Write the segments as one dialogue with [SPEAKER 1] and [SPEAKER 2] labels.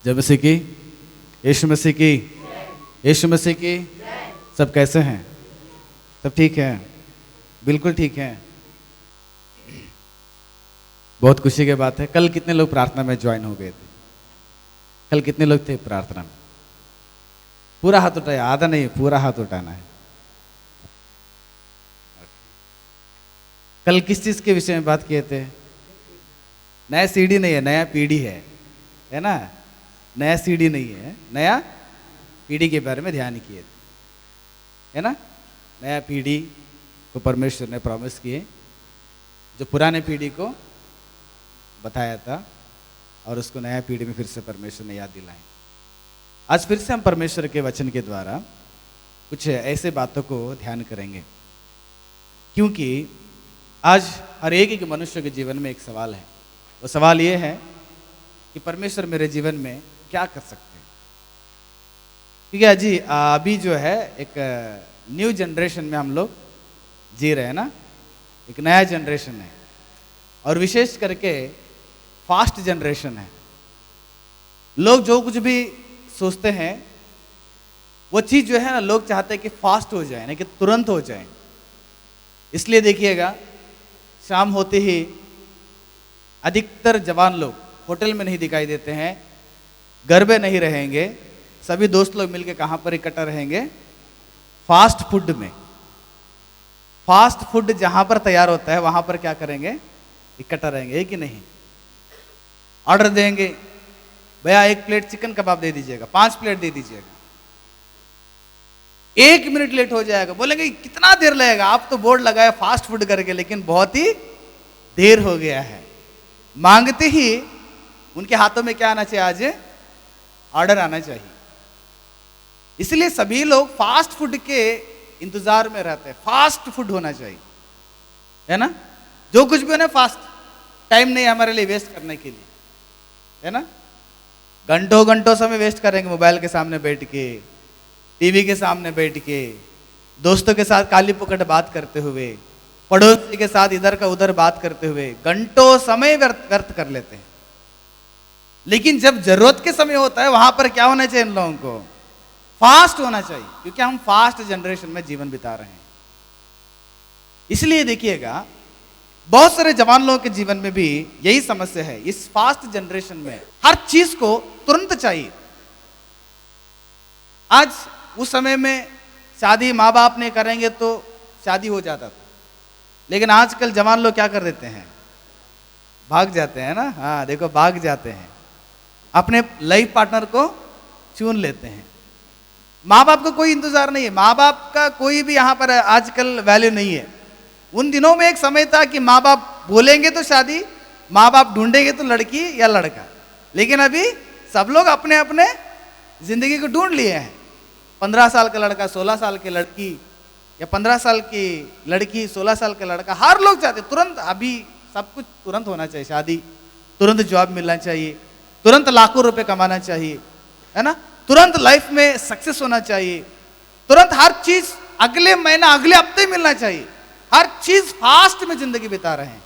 [SPEAKER 1] जय मसीह की, यीशु मसीह की, यीशु मसीह की। सब कैसे हैं? सब ठीक है? बिल्कुल ठीक है। बहुत खुशी की बात है। कल कितने लोग प्रार्थना में ज्वाइन हो गए थे? कल कितने लोग थे प्रार्थना में? पूरा हाथ उठाया, आधा नहीं, पूरा हाथ उठाना है। कल किस चीज के विषय में बात किए थे? नया सीढ़ी नहीं है, नया पीढ़ी है ना? नया सीढ़ी नहीं है, नया पीढ़ी के बारे में ध्यान किए थे, है ना? नया पीढ़ी को परमेश्वर ने प्रॉमिस किए, जो पुराने पीढ़ी को बताया था और उसको नया पीढ़ी में फिर से परमेश्वर ने याद दिलाई। आज फिर से हम परमेश्वर के वचन के द्वारा कुछ ऐसे बातों को ध्यान करेंगे, क्योंकि आज हर एक मनुष्य के जीवन में एक सवाल है। वो सवाल ये है कि परमेश्वर मेरे जीवन में क्या कर सकते हैं? ठीक है जी, अभी जो है एक न्यू जनरेशन में हम लोग जी रहे हैं ना, एक नया जनरेशन है और विशेष करके फास्ट जनरेशन है। लोग जो कुछ भी सोचते हैं वो चीज़ जो है ना, लोग चाहते हैं कि फास्ट हो जाए, ना कि तुरंत हो जाए। इसलिए देखिएगा, शाम होते ही अधिकतर जवान लोग होटल में नहीं दिखाई देते हैं, घर में नहीं रहेंगे, सभी दोस्त लोग मिलकर कहाँ पर इकट्ठा रहेंगे? फास्ट फूड में। फास्ट फूड जहाँ पर तैयार होता है वहाँ पर क्या करेंगे? इकट्ठा रहेंगे, है कि नहीं? ऑर्डर देंगे, भैया 1 प्लेट चिकन कबाब दे दीजिएगा, 5 प्लेट दे दीजिएगा। 1 मिनट लेट हो जाएगा, बोलेंगे कितना देर लगेगा? आप तो बोर्ड लगाए फास्ट फूड करके, लेकिन बहुत ही देर हो गया है। मांगते ही उनके हाथों में क्या आना चाहिए? आज ऑर्डर आना चाहिए। इसलिए सभी लोग फास्ट फूड के इंतजार में रहते हैं, फास्ट फूड होना चाहिए, है ना? जो कुछ भी होना फास्ट, टाइम नहीं हमारे लिए वेस्ट करने के लिए, है ना? घंटों घंटों समय वेस्ट करेंगे मोबाइल के सामने बैठ के, टीवी के सामने बैठ के, दोस्तों के साथ काली पुकट बात करते हुए, पड़ोसी के साथ इधर का उधर बात करते हुए घंटों समय व्यर्थ कर लेते हैं। लेकिन जब जरूरत के समय होता है वहां पर क्या होना चाहिए? इन लोगों को फास्ट होना चाहिए, क्योंकि हम फास्ट जनरेशन में जीवन बिता रहे हैं। इसलिए देखिएगा, बहुत सारे जवान लोगों के जीवन में भी यही समस्या है। इस फास्ट जनरेशन में हर चीज को तुरंत चाहिए। आज उस समय में शादी माँ बाप नहीं करेंगे तो शादी हो जाता था, लेकिन आजकल जवान लोग क्या कर देते हैं? भाग जाते हैं ना। हाँ देखो, भाग जाते हैं, अपने लाइफ पार्टनर को चुन लेते हैं। माँ बाप का कोई इंतजार नहीं है, माँ बाप का कोई भी यहाँ पर आजकल वैल्यू नहीं है। उन दिनों में एक समय था कि माँ बाप बोलेंगे तो शादी, माँ बाप ढूंढेंगे तो लड़की या लड़का। लेकिन अभी सब लोग अपने अपने जिंदगी को ढूंढ लिए हैं। 15 साल का लड़का, 16 साल की लड़की, या 15 साल की लड़की, 16 साल का लड़का, हर लोग चाहते तुरंत, अभी सब कुछ तुरंत होना चाहिए। शादी तुरंत, जॉब मिलना चाहिए, तुरंत लाखों रुपए कमाना चाहिए, है ना? तुरंत लाइफ में सक्सेस होना चाहिए, तुरंत हर चीज अगले महीना, अगले हफ्ते मिलना चाहिए। हर चीज फास्ट में जिंदगी बिता रहे हैं।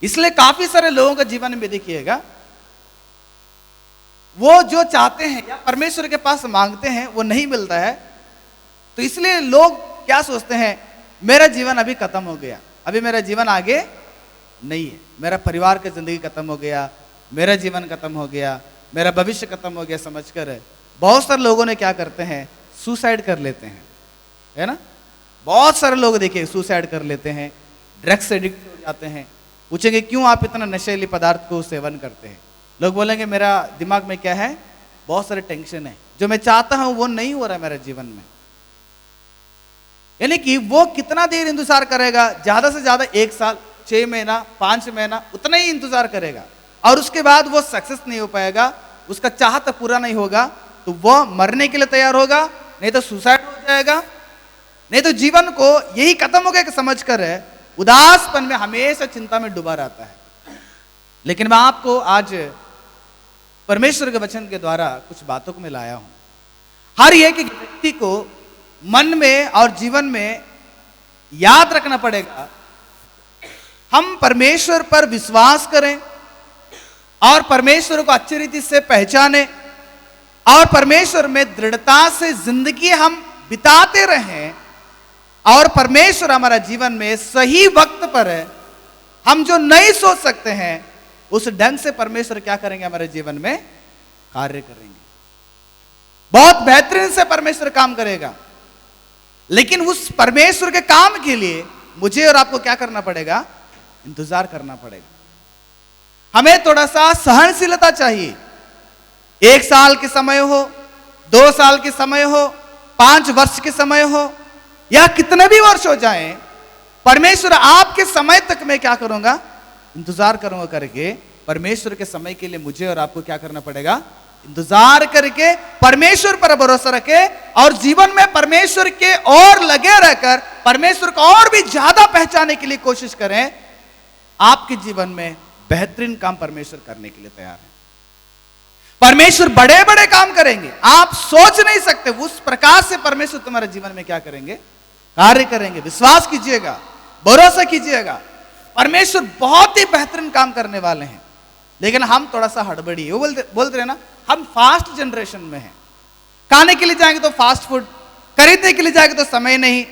[SPEAKER 1] इसलिए काफी सारे लोगों का जीवन में देखिएगा, वो जो चाहते हैं या परमेश्वर के पास मांगते हैं वो नहीं मिलता है। तो इसलिए लोग क्या सोचते हैं? मेरा जीवन अभी खत्म हो गया, अभी मेरा जीवन आगे नहीं है, मेरा परिवार की जिंदगी खत्म हो गया, मेरा जीवन खत्म हो गया, मेरा भविष्य खत्म हो गया समझकर बहुत सारे लोगों ने क्या करते हैं? सुसाइड कर लेते हैं, है ना? बहुत सारे लोग देखिए सुसाइड कर लेते हैं, ड्रग्स एडिक्ट हो जाते हैं। पूछेंगे क्यों आप इतना नशीली पदार्थ को सेवन करते हैं? लोग बोलेंगे मेरा दिमाग में क्या है? बहुत सारे टेंशन है, जो मैं चाहता हूं वो नहीं हो रहा है मेरे जीवन में। यानी कि वो कितना देर इंतजार करेगा? ज्यादा से ज्यादा 1 साल, 6 महीना, 5 महीना, उतना ही इंतजार करेगा और उसके बाद वो सक्सेस नहीं हो पाएगा, उसका चाहत पूरा नहीं होगा, तो वो मरने के लिए तैयार होगा, नहीं तो सुसाइड हो जाएगा, नहीं तो जीवन को यही खत्म हो गया कि समझकर उदासपन में हमेशा चिंता में डूबा रहता है। लेकिन मैं आपको आज परमेश्वर के वचन के द्वारा कुछ बातों को मैं लाया हूं। हर एक व्यक्ति को मन में और जीवन में याद रखना पड़ेगा, हम परमेश्वर पर विश्वास करें, और परमेश्वर को अच्छी रीति से पहचाने और परमेश्वर में दृढ़ता से जिंदगी हम बिताते रहें और परमेश्वर हमारा जीवन में सही वक्त पर है, हम जो नहीं सोच सकते हैं उस ढंग से परमेश्वर क्या करेंगे, हमारे जीवन में कार्य करेंगे। बहुत बेहतरीन से परमेश्वर काम करेगा, लेकिन उस परमेश्वर के काम के लिए मुझे और आपको क्या करना पड़ेगा, इंतजार करना पड़ेगा। हमें थोड़ा सा सहनशीलता चाहिए। 1 साल के समय हो, 2 साल के समय हो, 5 वर्ष के समय हो, या कितने भी वर्ष हो जाएं, परमेश्वर आपके समय तक मैं क्या करूंगा, इंतजार करूंगा करके परमेश्वर के समय के लिए मुझे और आपको क्या करना पड़ेगा, इंतजार करके परमेश्वर पर भरोसा रखे और जीवन में परमेश्वर के और लगे रहकर परमेश्वर को और भी ज्यादा पहचानने के लिए कोशिश करें। आपके जीवन में बेहतरीन काम परमेश्वर करने के लिए तैयार है। परमेश्वर बड़े बड़े काम करेंगे, आप सोच नहीं सकते उस प्रकार से परमेश्वर तुम्हारे जीवन में क्या करेंगे, कार्य करेंगे। विश्वास कीजिएगा, भरोसा कीजिएगा, परमेश्वर बहुत ही बेहतरीन काम करने वाले हैं। लेकिन हम थोड़ा सा हड़बड़ी, वो बोलते रहे ना, हम फास्ट जनरेशन में हैं। खाने के लिए जाएंगे तो फास्ट फूड, खरीदने के लिए जाएंगे तो समय नहीं।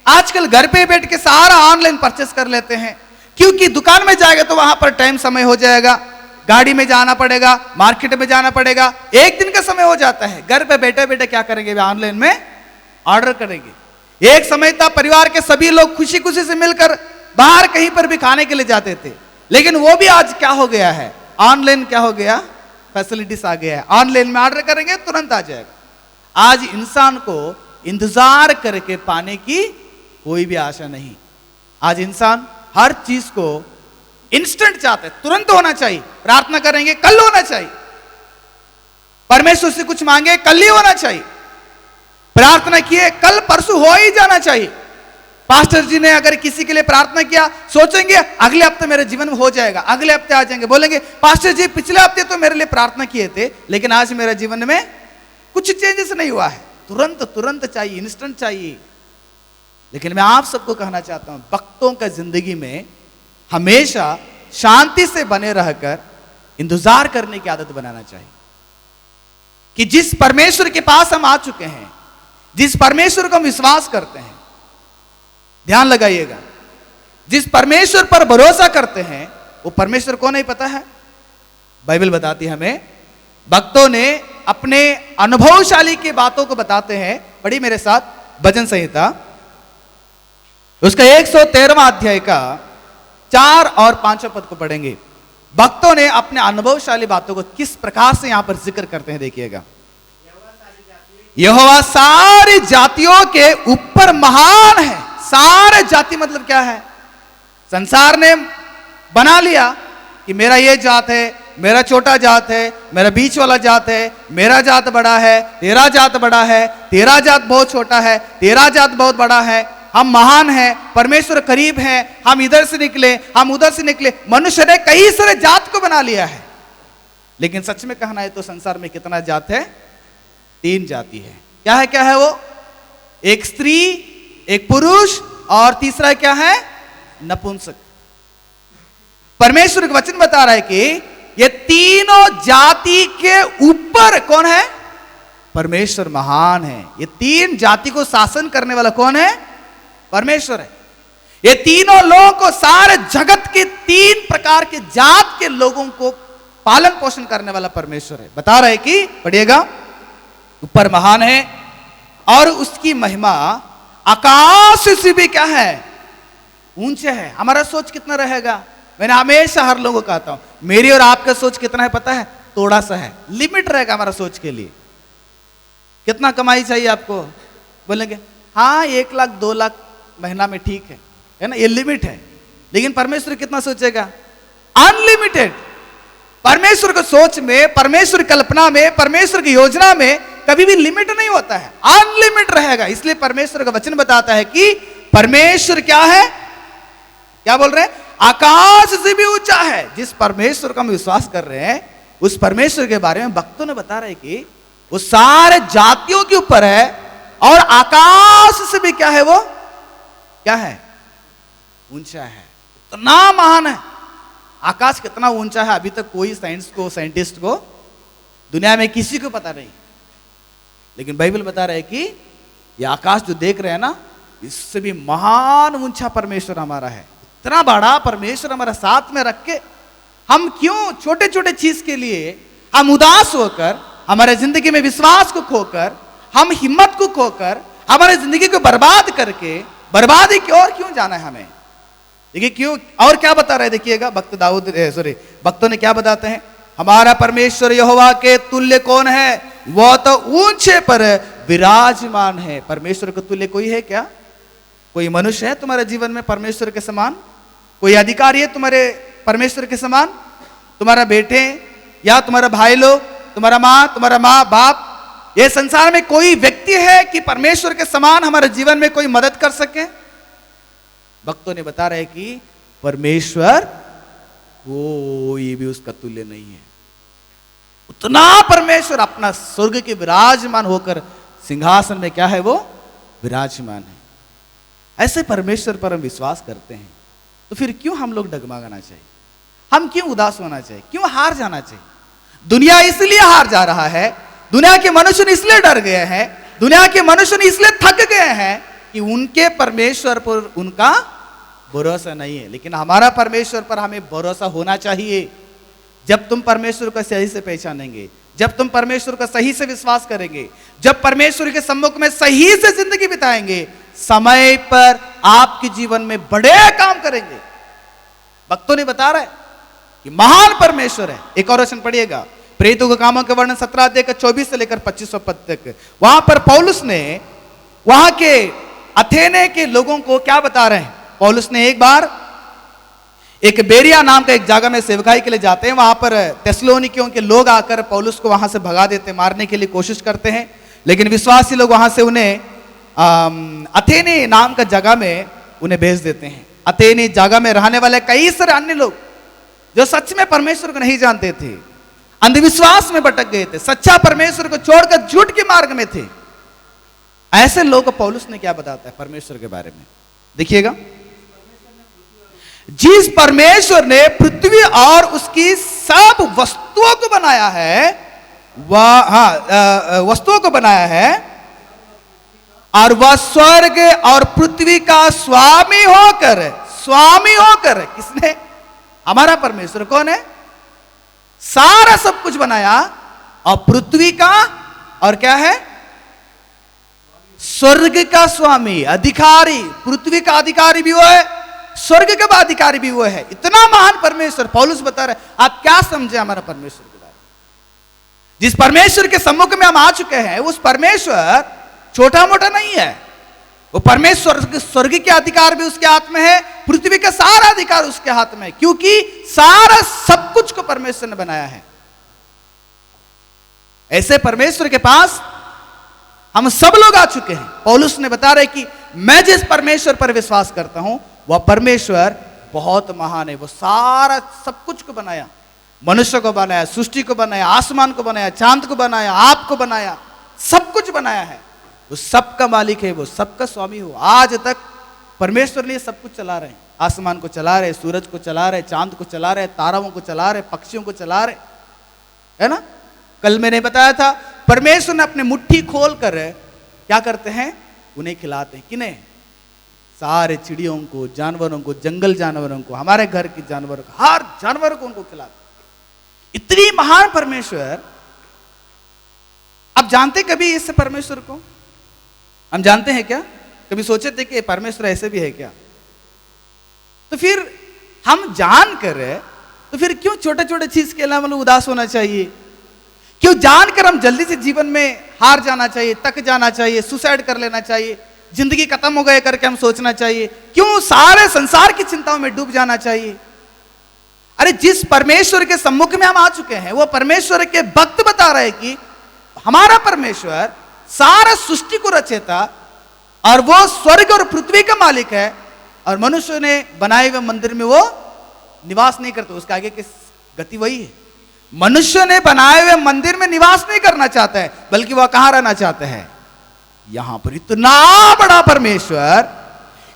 [SPEAKER 1] आजकल घर पे बैठ के सारा ऑनलाइन परचेस कर लेते हैं, क्योंकि दुकान में जाएगा तो वहां पर टाइम समय हो जाएगा, गाड़ी में जाना पड़ेगा, मार्केट में जाना पड़ेगा, एक दिन का समय हो जाता है। घर पे बैठे बैठे क्या करेंगे, ऑनलाइन में ऑर्डर करेंगे। एक समय था परिवार के सभी लोग खुशी खुशी से मिलकर बाहर कहीं पर भी खाने के लिए जाते थे, लेकिन वो भी आज क्या हो गया है, ऑनलाइन क्या हो गया, फैसिलिटीज आ गया है, ऑनलाइन में ऑर्डर करेंगे तुरंत आ जाएगा। आज इंसान को इंतजार करके पाने की कोई भी आशा नहीं। आज इंसान हर चीज को इंस्टेंट चाहते हैं, तुरंत होना चाहिए। प्रार्थना करेंगे कल होना चाहिए, परमेश्वर से कुछ मांगे कल ही होना चाहिए, प्रार्थना किए कल परसों हो ही जाना चाहिए। पास्टर जी ने अगर किसी के लिए प्रार्थना किया, सोचेंगे अगले हफ्ते मेरे जीवन में हो जाएगा, अगले हफ्ते आ जाएंगे, बोलेंगे पास्टर जी पिछले हफ्ते तो मेरे लिए प्रार्थना किए थे, लेकिन आज मेरे जीवन में कुछ चेंजेस नहीं हुआ है। तुरंत तुरंत चाहिए, इंस्टेंट चाहिए। लेकिन मैं आप सबको कहना चाहता हूं, भक्तों का जिंदगी में हमेशा शांति से बने रहकर इंतजार करने की आदत बनाना चाहिए कि जिस परमेश्वर के पास हम आ चुके हैं, जिस परमेश्वर को हम विश्वास करते हैं, ध्यान लगाइएगा, जिस परमेश्वर पर भरोसा करते हैं वो परमेश्वर को नहीं पता है। बाइबल बताती है हमें, भक्तों ने अपने अनुभवशाली की बातों को बताते हैं। पढ़ी मेरे साथ भजन संहिता उसका 113वां अध्याय का 4 और 5 पद को पढ़ेंगे। भक्तों ने अपने अनुभवशाली बातों को किस प्रकार से यहां पर जिक्र करते हैं, देखिएगा। यहोवा सारी जातियों के ऊपर महान है। सारे जाति मतलब क्या है, संसार ने बना लिया कि मेरा ये जात है, मेरा छोटा जात है, मेरा बीच वाला जात है, मेरा जात बड़ा है, तेरा जात बड़ा है, तेरा जात बहुत छोटा है, तेरा जात बहुत बड़ा है, हम महान हैं, परमेश्वर करीब है, हम इधर से निकले, हम उधर से निकले। मनुष्य ने कई सारे जात को बना लिया है, लेकिन सच में कहना है तो संसार में कितना जात है, 3 जाति है। क्या है वो, एक स्त्री, एक पुरुष और तीसरा क्या है, नपुंसक। परमेश्वर का वचन बता रहा है कि ये तीनों जाति के ऊपर कौन है, परमेश्वर महान है। ये 3 जाति को शासन करने वाला कौन है, परमेश्वर है। ये तीनों लोगों को, सारे जगत के 3 प्रकार के जात के लोगों को पालन पोषण करने वाला परमेश्वर है। बता रहा है कि पढ़िएगा, ऊपर महान है और उसकी महिमा आकाश से भी क्या है, ऊंचे है। हमारा सोच कितना रहेगा, मैंने हमेशा हर लोगों को कहता हूं, मेरी और आपका सोच कितना है पता है, थोड़ा सा है। लिमिट रहेगा हमारा सोच के लिए। कितना कमाई चाहिए आपको, बोलेंगे हाँ 1 लाख 2 लाख महीना में ठीक है ना, ये लिमिट है। लेकिन परमेश्वर कितना सोचेगा, अनलिमिटेड। परमेश्वर को सोच में, परमेश्वर की कल्पना में, परमेश्वर की योजना में कभी भी लिमिट नहीं होता है, अनलिमिटेड रहेगा। इसलिए परमेश्वर का वचन बताता है कि परमेश्वर क्या है, क्या बोल रहे हैं, आकाश से भी ऊंचा है। जिस परमेश्वर का हम विश्वास कर रहे हैं, उस परमेश्वर के बारे में भक्तों ने बता रहे कि वो सारे जातियों के ऊपर है और आकाश से भी क्या है, वो क्या है, ऊंचा है। इतना महान है। आकाश कितना ऊंचा है अभी तक कोई साइंटिस्ट को दुनिया में किसी को पता नहीं। लेकिन बाइबल बता रहा है कि ये आकाश जो देख रहे हैं ना, इससे भी महान ऊंचा परमेश्वर हमारा है। इतना बड़ा परमेश्वर हमारा साथ में रख के हम क्यों छोटे छोटे चीज के लिए हम उदास होकर, हमारे जिंदगी में विश्वास को खोकर, हम हिम्मत को खोकर, हमारे जिंदगी को बर्बाद करके बर्बादी की ओर क्यों जाना है हमें? देखिए क्यों, और क्या बता रहे, देखिएगा भक्तों ने क्या बताते हैं, हमारा परमेश्वर यहोवा के तुल्य कौन है? वह तो ऊंचे पर विराजमान है। परमेश्वर के तुल्य कोई है क्या? कोई मनुष्य है तुम्हारे जीवन में परमेश्वर के समान? कोई अधिकारी है तुम्हारे परमेश्वर के समान? तुम्हारा बेटे या तुम्हारा भाई लोग, तुम्हारा माँ बाप, ये संसार में कोई व्यक्ति है कि परमेश्वर के समान हमारे जीवन में कोई मदद कर सके? भक्तों ने बता रहे कि परमेश्वर कोई भी उसका तुल्य नहीं है। उतना परमेश्वर अपना स्वर्ग के विराजमान होकर सिंहासन में क्या है, वो विराजमान है। ऐसे परमेश्वर पर हम विश्वास करते हैं, तो फिर क्यों हम लोग डगमगाना चाहिए? हम क्यों उदास होना चाहिए? क्यों हार जाना चाहिए? दुनिया इसलिए हार जा रहा है, दुनिया के मनुष्य इसलिए डर गए हैं, दुनिया के मनुष्य इसलिए थक गए हैं कि उनके परमेश्वर पर उनका भरोसा नहीं है। लेकिन हमारा परमेश्वर पर हमें भरोसा होना चाहिए। जब तुम परमेश्वर को सही से पहचानेंगे, जब तुम परमेश्वर का सही से विश्वास करेंगे, जब परमेश्वर के सम्मुख में सही से जिंदगी बिताएंगे, समय पर आपके जीवन में बड़े काम करेंगे। भक्तों ने बता रहे कि महान परमेश्वर है। एक और वचन पढ़िएगा, प्रेरितों के कामों के वर्णन 17 अध्याय का 24 से लेकर 25 पद तक। वहां पर पौलुस ने वहां के अथेने के लोगों को क्या बता रहे हैं? पौलुस ने एक बार एक बेरिया नाम का एक जगह में सेवकाई के लिए जाते हैं। वहां पर थिस्सलुनीकियों के लोग आकर पौलुस को वहां से भगा देते, मारने के लिए कोशिश करते हैं। लेकिन विश्वासी लोग वहां से उन्हें अथेने नाम का जगह में उन्हें भेज देते हैं। अथेने जगह में रहने वाले कई सारे अन्य लोग जो सच में परमेश्वर को नहीं जानते थे, अंधविश्वास में भटक गए थे, सच्चा परमेश्वर को छोड़कर झूठ के मार्ग में थे, ऐसे लोग को पौलुस ने क्या बताता है परमेश्वर के बारे में? देखिएगा, जिस परमेश्वर ने पृथ्वी और उसकी सब वस्तुओं को बनाया है, वह वस्तुओं को बनाया है, और वह स्वर्ग और पृथ्वी का स्वामी होकर किसने? हमारा परमेश्वर कौन है? सारा सब कुछ बनाया, और पृथ्वी का और क्या है? स्वर्ग का स्वामी, अधिकारी। पृथ्वी का अधिकारी भी वो है, स्वर्ग का अधिकारी भी वो है। इतना महान परमेश्वर पौलुस बता रहे। आप क्या समझे हमारा परमेश्वर के बारे में? जिस परमेश्वर के सम्मुख में हम आ चुके हैं, उस परमेश्वर छोटा मोटा नहीं है। वो परमेश्वर स्वर्ग के अधिकार भी उसके हाथ में है, पृथ्वी का सारा अधिकार उसके हाथ में है, क्योंकि सारा सब कुछ को परमेश्वर ने बनाया है। ऐसे परमेश्वर के पास हम सब लोग आ चुके हैं। पौलुस ने बता रहे कि मैं जिस परमेश्वर पर विश्वास करता हूं, वह परमेश्वर बहुत महान है। वो सारा सब कुछ को बनाया, मनुष्य को बनाया, सृष्टि को बनाया, आसमान को बनाया, चांद को बनाया, आपको बनाया, सब कुछ बनाया है। वो सबका मालिक है, वो सबका स्वामी हो। आज तक परमेश्वर ने सब कुछ चला रहे हैं। आसमान को चला रहे, सूरज को चला रहे, चांद को चला रहे, ताराओं को चला रहे, पक्षियों को चला रहे, है ना? कल मैंने बताया था, परमेश्वर ने अपने मुट्ठी खोल कर क्या करते हैं? उन्हें खिलाते हैं। किन्हें? सारे चिड़ियों को, जानवरों को, जंगल जानवरों को, हमारे घर के जानवरों को, हर जानवर को उनको खिलाते। इतनी महान परमेश्वर। अब जानते कभी इस परमेश्वर को? हम जानते हैं क्या? कभी सोचे थे कि परमेश्वर ऐसे भी है क्या? तो फिर हम जान कर, तो फिर क्यों छोटे छोटे चीज के लिए मतलब उदास होना चाहिए? क्यों जानकर हम जल्दी से जीवन में हार जाना चाहिए, तक जाना चाहिए, सुसाइड कर लेना चाहिए, जिंदगी खत्म हो गए करके हम सोचना चाहिए? क्यों सारे संसार की चिंताओं में डूब जाना चाहिए? अरे जिस परमेश्वर के सम्मुख में हम आ चुके हैं, वो परमेश्वर के भक्त बता रहे कि हमारा परमेश्वर सारा सृष्टि को रचेता, और वो स्वर्ग और पृथ्वी का मालिक है, और मनुष्य ने बनाए हुए मंदिर में वो निवास नहीं करता। उसके आगे की गति वही है। मनुष्य ने बनाए हुए मंदिर में निवास नहीं करना चाहता है, बल्कि वह कहां रहना चाहता है? यहां पर। इतना बड़ा परमेश्वर,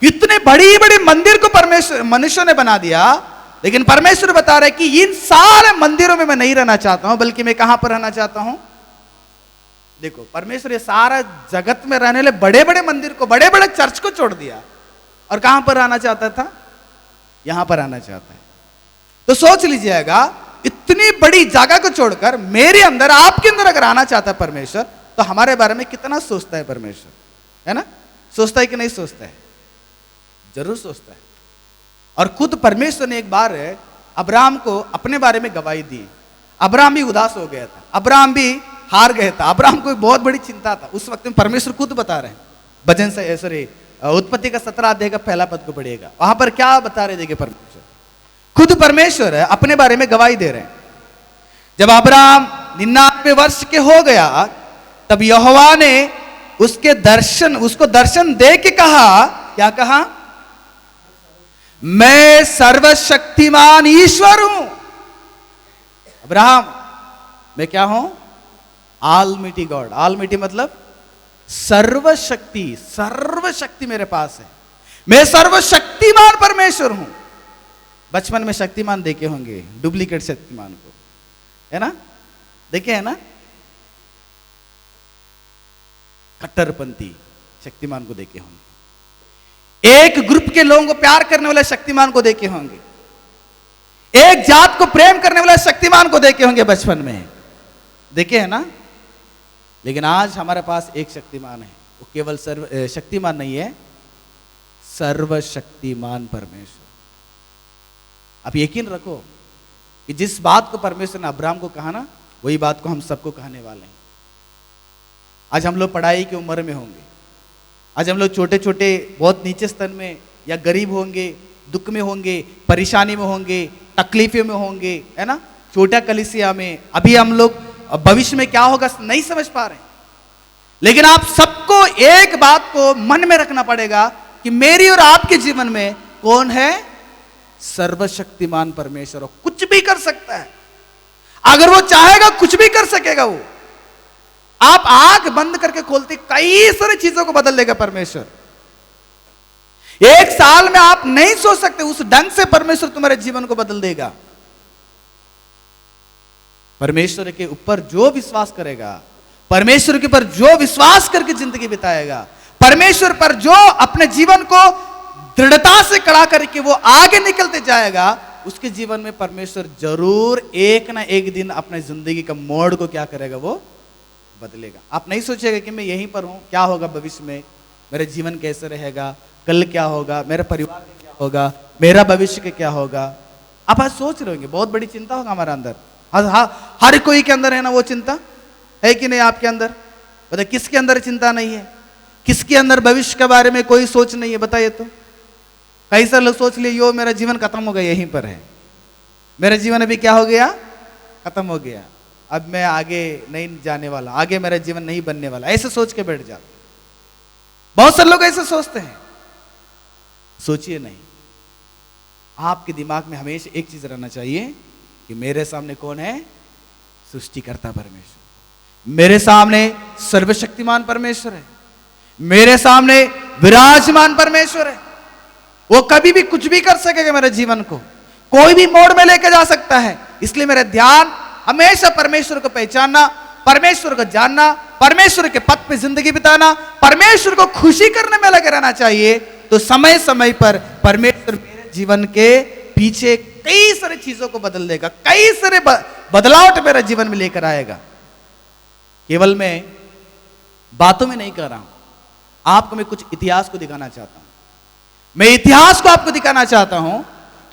[SPEAKER 1] इतने बड़ी बड़ी मंदिर को परमेश्वर मनुष्य ने बना दिया, लेकिन परमेश्वर बता रहे कि इन सारे मंदिरों में मैं नहीं रहना चाहता हूं, बल्कि मैं कहां पर रहना चाहता हूं। देखो परमेश्वर ये सारा जगत में रहने वाले बड़े बड़े मंदिर को, बड़े बड़े चर्च को छोड़ दिया और कहां पर रहना चाहता था, यहां पर रहना चाहता है। तो सोच लीजिएगा, इतनी बड़ी जगह को छोड़कर मेरे अंदर, आपके अंदर अगर आना चाहता है परमेश्वर, तो हमारे बारे में कितना सोचता है परमेश्वर, है ना? सोचता है कि नहीं सोचता है? जरूर सोचता है। और खुद परमेश्वर ने एक बार अब्राहम को अपने बारे में गवाही दी। अब्राहम भी उदास हो गया था, अब्राहम भी हार गया था, अब्राहम को बहुत बड़ी चिंता था उस वक्त में। परमेश्वर खुद बता रहे हैं, भजन से सॉरी उत्पत्ति का 17 अध्याय का पहला पद को पढ़िएगा, वहां पर क्या बता रहे देखिए परमेश्वर, खुद परमेश्वर अपने बारे में गवाही दे रहे हैं। जब अब्राहम 99 वर्ष के हो गया, तब यहोवा ने उसको दर्शन दे के कहा, क्या कहा? मैं सर्वशक्तिमान ईश्वर हूं। अब्राहम, मैं क्या हूं? Almighty God. ऑलमाइटी मतलब सर्वशक्ति, सर्वशक्ति मेरे पास है, मैं सर्वशक्तिमान परमेश्वर हूं। बचपन में शक्तिमान देखे होंगे, डुप्लीकेट शक्तिमान को, है ना? देखे है ना? कट्टरपंथी शक्तिमान को देखे होंगे, एक ग्रुप के लोगों को प्यार करने वाले शक्तिमान को देखे होंगे, एक जात को प्रेम करने वाले शक्तिमान को देखे होंगे बचपन में, देखे है ना? लेकिन आज हमारे पास एक शक्तिमान है, वो केवल शक्तिमान नहीं है, सर्वशक्तिमान परमेश्वर। आप यकीन रखो कि जिस बात को परमेश्वर ने अब्राहम को कहा ना, वही बात को हम सबको कहने वाले हैं। आज हम लोग पढ़ाई की उम्र में होंगे, आज हम लोग छोटे छोटे बहुत नीचे स्तर में या गरीब होंगे, दुख में होंगे, परेशानी में होंगे, तकलीफों में होंगे, है ना? छोटा कलीसिया में अभी हम लोग भविष्य में क्या होगा नहीं समझ पा रहे, लेकिन आप सबको एक बात को मन में रखना पड़ेगा कि मेरी और आपके जीवन में कौन है? सर्वशक्तिमान परमेश्वर। कुछ भी कर सकता है, अगर वो चाहेगा कुछ भी कर सकेगा। वो आप आंख बंद करके खोलते कई सारी चीजों को बदल देगा परमेश्वर। एक साल में आप नहीं सोच सकते उस ढंग से परमेश्वर तुम्हारे जीवन को बदल देगा। परमेश्वर के ऊपर जो विश्वास करेगा, परमेश्वर के ऊपर जो विश्वास करके जिंदगी बिताएगा, परमेश्वर पर जो अपने जीवन को दृढ़ता से खड़ा करके वो आगे निकलते जाएगा, उसके जीवन में परमेश्वर जरूर एक ना एक दिन अपने जिंदगी का मोड़ को क्या करेगा? वो बदलेगा। आप नहीं सोचेगा कि मैं यहीं पर हूं, क्या होगा भविष्य में, मेरे जीवन कैसे रहेगा, कल क्या होगा, मेरे परिवार का क्या होगा, मेरा भविष्य का क्या होगा। आप आज सोच रहे होंगे, बहुत बड़ी चिंता होगा हमारे अंदर। हर कोई के अंदर है ना वो चिंता, है कि नहीं? आपके अंदर बताइए, किसके अंदर चिंता नहीं है? किसके अंदर भविष्य के बारे में कोई सोच नहीं है? बताइए तो। कई सारे लोग सोच लिए, यो मेरा जीवन खत्म हो गया, यहीं पर है, मेरा जीवन अभी क्या हो गया? खत्म हो गया, अब मैं आगे नहीं जाने वाला, आगे मेरा जीवन नहीं बनने वाला, ऐसे सोच के बैठ जाते। बहुत सारे लोग ऐसे सोचते हैं। सोचिए नहीं, आपके दिमाग में हमेशा एक चीज रहना चाहिए कि मेरे सामने कौन है? सृष्टिकर्ता परमेश्वर। मेरे सामने सर्वशक्तिमान परमेश्वर है, मेरे सामने विराजमान परमेश्वर है। वो कभी भी कुछ भी कर सकेगा, मेरे जीवन को कोई भी मोड़ में लेकर जा सकता है। इसलिए मेरा ध्यान हमेशा परमेश्वर को पहचानना, परमेश्वर को जानना, परमेश्वर के पथ पे जिंदगी बिताना, परमेश्वर को खुशी करने में लगे रहना चाहिए। तो समय समय पर परमेश्वर मेरे जीवन के पीछे कई सारी चीजों को बदल देगा, कई सारे बदलाव मेरे जीवन में लेकर आएगा। केवल मैं बातों में नहीं कर रहा हूं, आपको मैं कुछ इतिहास को दिखाना चाहता हूं। मैं इतिहास को आपको दिखाना चाहता हूं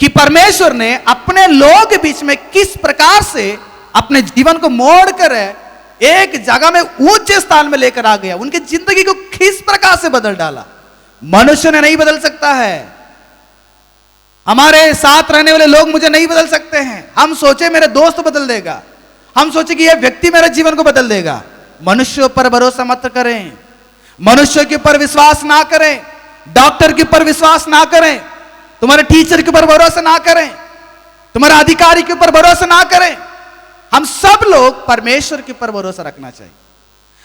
[SPEAKER 1] कि परमेश्वर ने अपने लोगों के बीच में किस प्रकार से अपने जीवन को मोड़ कर एक जगह में ऊंचे स्थान में लेकर आ गया, उनकी जिंदगी को किस प्रकार से बदल डाला। मनुष्य ने नहीं बदल सकता है, हमारे साथ रहने वाले लोग मुझे नहीं बदल सकते हैं। हम सोचे मेरे दोस्त बदल देगा, हम सोचे कि यह व्यक्ति मेरे जीवन को बदल देगा। मनुष्यों पर भरोसा मत करें, मनुष्य के ऊपर विश्वास ना करें, डॉक्टर के ऊपर विश्वास ना करें, तुम्हारे टीचर के ऊपर भरोसा ना करें, तुम्हारे अधिकारी के ऊपर भरोसा ना करें। हम सब लोग परमेश्वर के ऊपर भरोसा रखना चाहिए,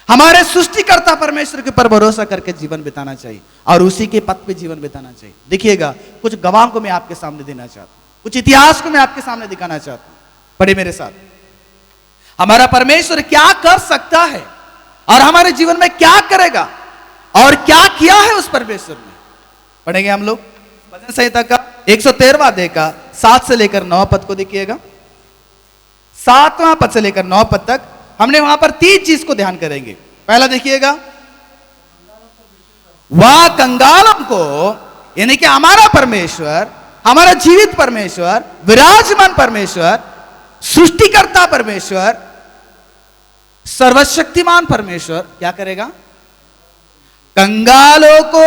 [SPEAKER 1] हमारे सृष्टिकर्ता परमेश्वर के ऊपर भरोसा करके जीवन बिताना चाहिए और उसी के पथ पे जीवन बिताना चाहिए। देखिएगा, कुछ गवाह को मैं आपके सामने देना चाहता हूं। कुछ इतिहास को मैं आपके सामने दिखाना चाहता हूं, पढ़े मेरे साथ। हमारा परमेश्वर क्या कर सकता है और हमारे जीवन में क्या करेगा और क्या किया है उस परमेश्वर ने। पढ़ेंगे हम लोग भजन संहिता का 113वां अध्याय का 7 से लेकर 9 पद को देखिएगा। 7वां पद से लेकर 9 पद तक हमने वहां पर 3 चीज को ध्यान करेंगे। पहला देखिएगा, वह कंगालों को, यानी कि हमारा परमेश्वर, हमारा जीवित परमेश्वर, विराजमान परमेश्वर, सृष्टिकर्ता परमेश्वर, सर्वशक्तिमान परमेश्वर क्या करेगा? कंगालों को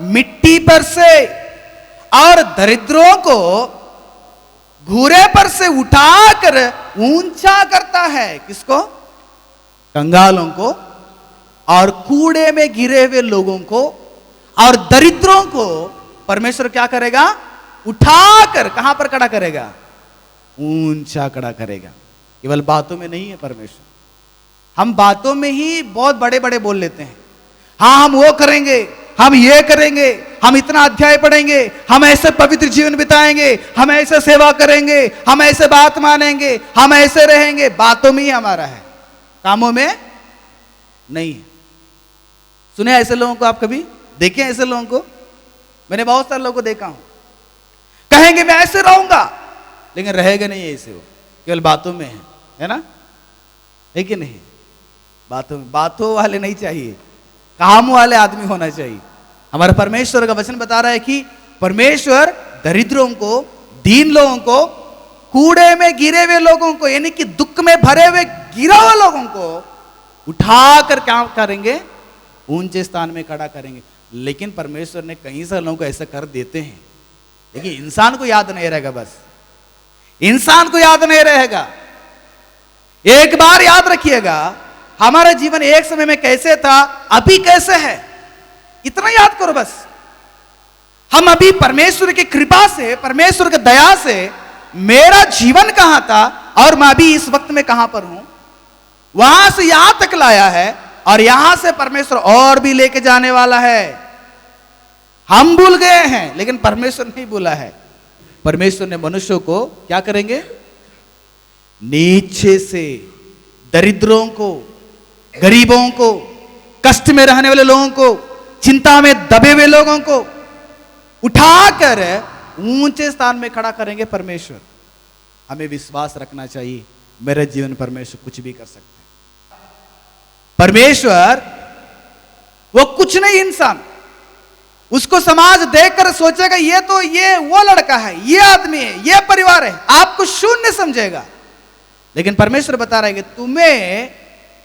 [SPEAKER 1] मिट्टी पर से और दरिद्रों को घूरे पर से उठाकर ऊंचा करता है। किसको? कंगालों को और कूड़े में गिरे हुए लोगों को और दरिद्रों को परमेश्वर क्या करेगा? उठाकर कहां पर खड़ा करेगा? ऊंचा खड़ा करेगा। केवल बातों में नहीं है परमेश्वर। हम बातों में ही बहुत बड़े बड़े बोल लेते हैं, हाँ हम वो करेंगे, हम ये करेंगे, हम इतना अध्याय पढ़ेंगे, हम ऐसे पवित्र जीवन बिताएंगे, हम ऐसे सेवा करेंगे, हम ऐसे बात मानेंगे, हम ऐसे रहेंगे। बातों में ही हमारा है, कामों में नहीं है। सुने ऐसे लोगों को? आप कभी देखे ऐसे लोगों को? मैंने बहुत सारे लोगों को देखा हूं, कहेंगे मैं ऐसे रहूंगा, लेकिन रहेगा नहीं ऐसे। वो केवल बातों में है ना? है कि नहीं? बातों वाले नहीं चाहिए, काम वाले आदमी होना चाहिए। हमारा परमेश्वर का वचन बता रहा है कि परमेश्वर दरिद्रों को, दीन लोगों को, कूड़े में गिरे हुए लोगों को, यानी कि दुख में भरे हुए गिरा हुए लोगों को उठाकर क्या करेंगे? ऊंचे स्थान में खड़ा करेंगे। लेकिन परमेश्वर ने कई सारे लोगों को ऐसा कर देते हैं, लेकिन इंसान को याद नहीं रहेगा। बस इंसान को याद नहीं रहेगा। एक बार याद रखिएगा, हमारा जीवन एक समय में कैसे था, अभी कैसे है, इतना याद करो बस। हम अभी परमेश्वर की कृपा से, परमेश्वर की दया से मेरा जीवन कहां था और मैं अभी इस वक्त में कहां पर हूं, वहां से यहां तक लाया है और यहां से परमेश्वर और भी लेके जाने वाला है। हम भूल गए हैं, लेकिन परमेश्वर नहीं भूला है। परमेश्वर ने मनुष्यों को क्या करेंगे? नीचे से दरिद्रों को, गरीबों को, कष्ट में रहने वाले लोगों को, चिंता में दबे हुए लोगों को उठाकर ऊंचे स्थान में खड़ा करेंगे परमेश्वर। हमें विश्वास रखना चाहिए, मेरे जीवन परमेश्वर कुछ भी कर सकते हैं। परमेश्वर वो कुछ नहीं, इंसान उसको समाज देखकर सोचेगा ये तो ये वो लड़का है, ये आदमी है, ये परिवार है, आपको शून्य समझेगा। लेकिन परमेश्वर बता रहा है कि तुम्हें,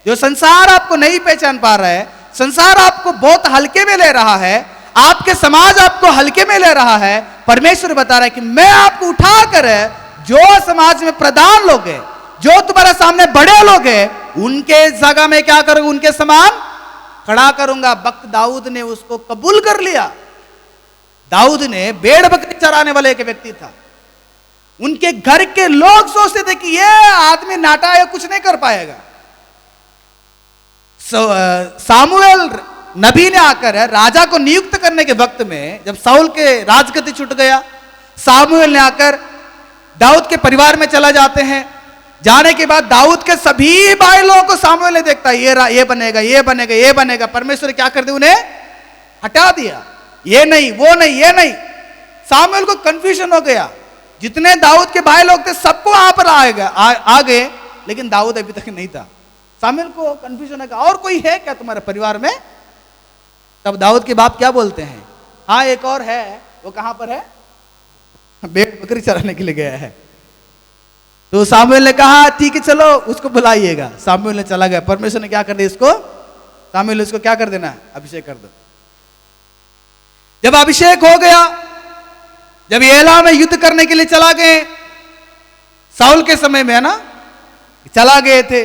[SPEAKER 1] जो संसार आपको नहीं पहचान पा रहा है, संसार आपको बहुत हल्के में ले रहा है, आपके समाज आपको हल्के में ले रहा है, परमेश्वर बता रहा है कि मैं आपको उठाकर जो समाज में प्रधान लोग हैं, जो तुम्हारे सामने बड़े लोग हैं, उनके जगह में क्या करूंगा? उनके समान खड़ा करूंगा। भक्त दाऊद ने उसको कबूल कर लिया। दाऊद ने भेड़ बकरी चराने वाले एक व्यक्ति था। उनके घर के लोग सोचते थे कि ये आदमी नाटा है, कुछ नहीं कर पाएगा। सामुएल नबी ने आकर राजा को नियुक्त करने के वक्त में, जब साउल के राजगद्दी छूट गया, सामुएल ने आकर दाऊद के परिवार में चला जाते हैं। जाने के बाद दाऊद के सभी भाई लोगों को सामुएल ने देखता है, ये बनेगा, ये बनेगा, ये बनेगा। परमेश्वर ने क्या कर दिया? उन्हें हटा दिया। ये नहीं, वो नहीं, ये नहीं। सामुएल को कंफ्यूजन हो गया। जितने दाऊद के भाई लोग थे सबको वहां पर आ गए, लेकिन दाऊद अभी तक नहीं था। सामुएल को कंफ्यूजन है, और कोई है क्या तुम्हारे परिवार में? तब दाऊद के बाप क्या बोलते हैं? हाँ एक और है। वो कहां पर है? भेड़ बकरी चराने के लिए गया है। तो सामुएल ने कहा ठीक है चलो उसको बुलाइएगा। सामुएल ने चला गया। परमेश्वर ने क्या कर दिया? इसको, सामुएल इसको क्या कर देना? अभिषेक कर दो। जब अभिषेक हो गया, जब एला में युद्ध करने के लिए चला गए, साउल के समय में है ना, चला गए थे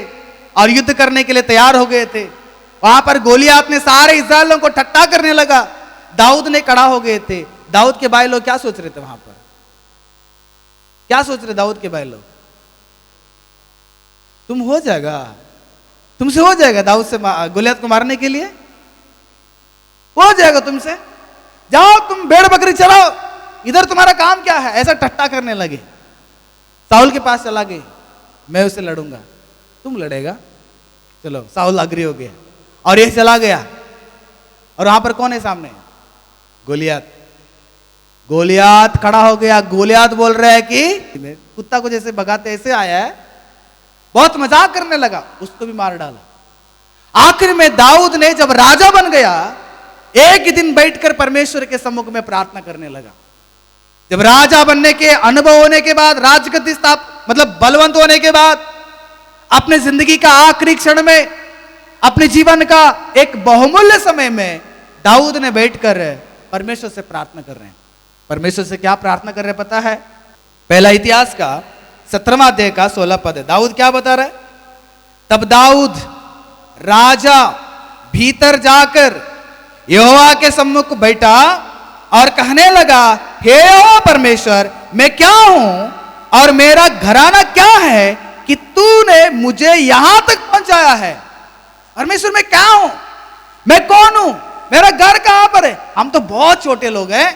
[SPEAKER 1] और युद्ध करने के लिए तैयार हो गए थे। वहां पर गोलियात ने सारे इस्राएलियों को ठट्टा करने लगा। दाऊद ने खड़ा हो गए थे। दाऊद के भाई लोग क्या सोच रहे थे? वहां पर क्या सोच रहे दाऊद के भाई लोग? तुम हो जाएगा, तुमसे हो जाएगा दाऊद से गोलियत को मारने के लिए, हो जाएगा तुमसे, जाओ तुम भेड़ बकरी चलाओ, इधर तुम्हारा काम क्या है, ऐसा टट्टा करने लगे। साउल के पास चला गए, मैं उससे लड़ूंगा। तुम लड़ेगा, चलो। साउल अग्री हो गया और ये चला गया। और वहां पर कौन है सामने? गोलियात। गोलियात खड़ा हो गया। गोलियात बोल रहा है कि कुत्ता को जैसे भगाते ऐसे आया है, बहुत मजाक करने लगा, उसको भी मार डाला। आखिर में दाऊद ने जब राजा बन गया, एक दिन बैठकर परमेश्वर के सम्मुख में प्रार्थना करने लगा। जब राजा बनने के अनुभव होने के बाद, राजगद्दी मतलब बलवंत होने के बाद, अपने जिंदगी का आखिरी क्षण में, अपने जीवन का एक बहुमूल्य समय में दाऊद ने बैठकर परमेश्वर से प्रार्थना कर रहे हैं। परमेश्वर से क्या प्रार्थना कर रहे हैं पता है? पहला इतिहास का 17वां अध्याय का 16 पद है। दाऊद क्या बता रहा है? तब दाऊद राजा भीतर जाकर यहोवा के सम्मुख बैठा और कहने लगा, हे यहोवा परमेश्वर, मैं क्या हूं और मेरा घराना क्या है कि तूने मुझे यहां तक पहुंचाया है? परमेश्वर मैं क्या हूं, मैं कौन हूं, मेरा घर कहां पर है? हम तो बहुत छोटे लोग हैं,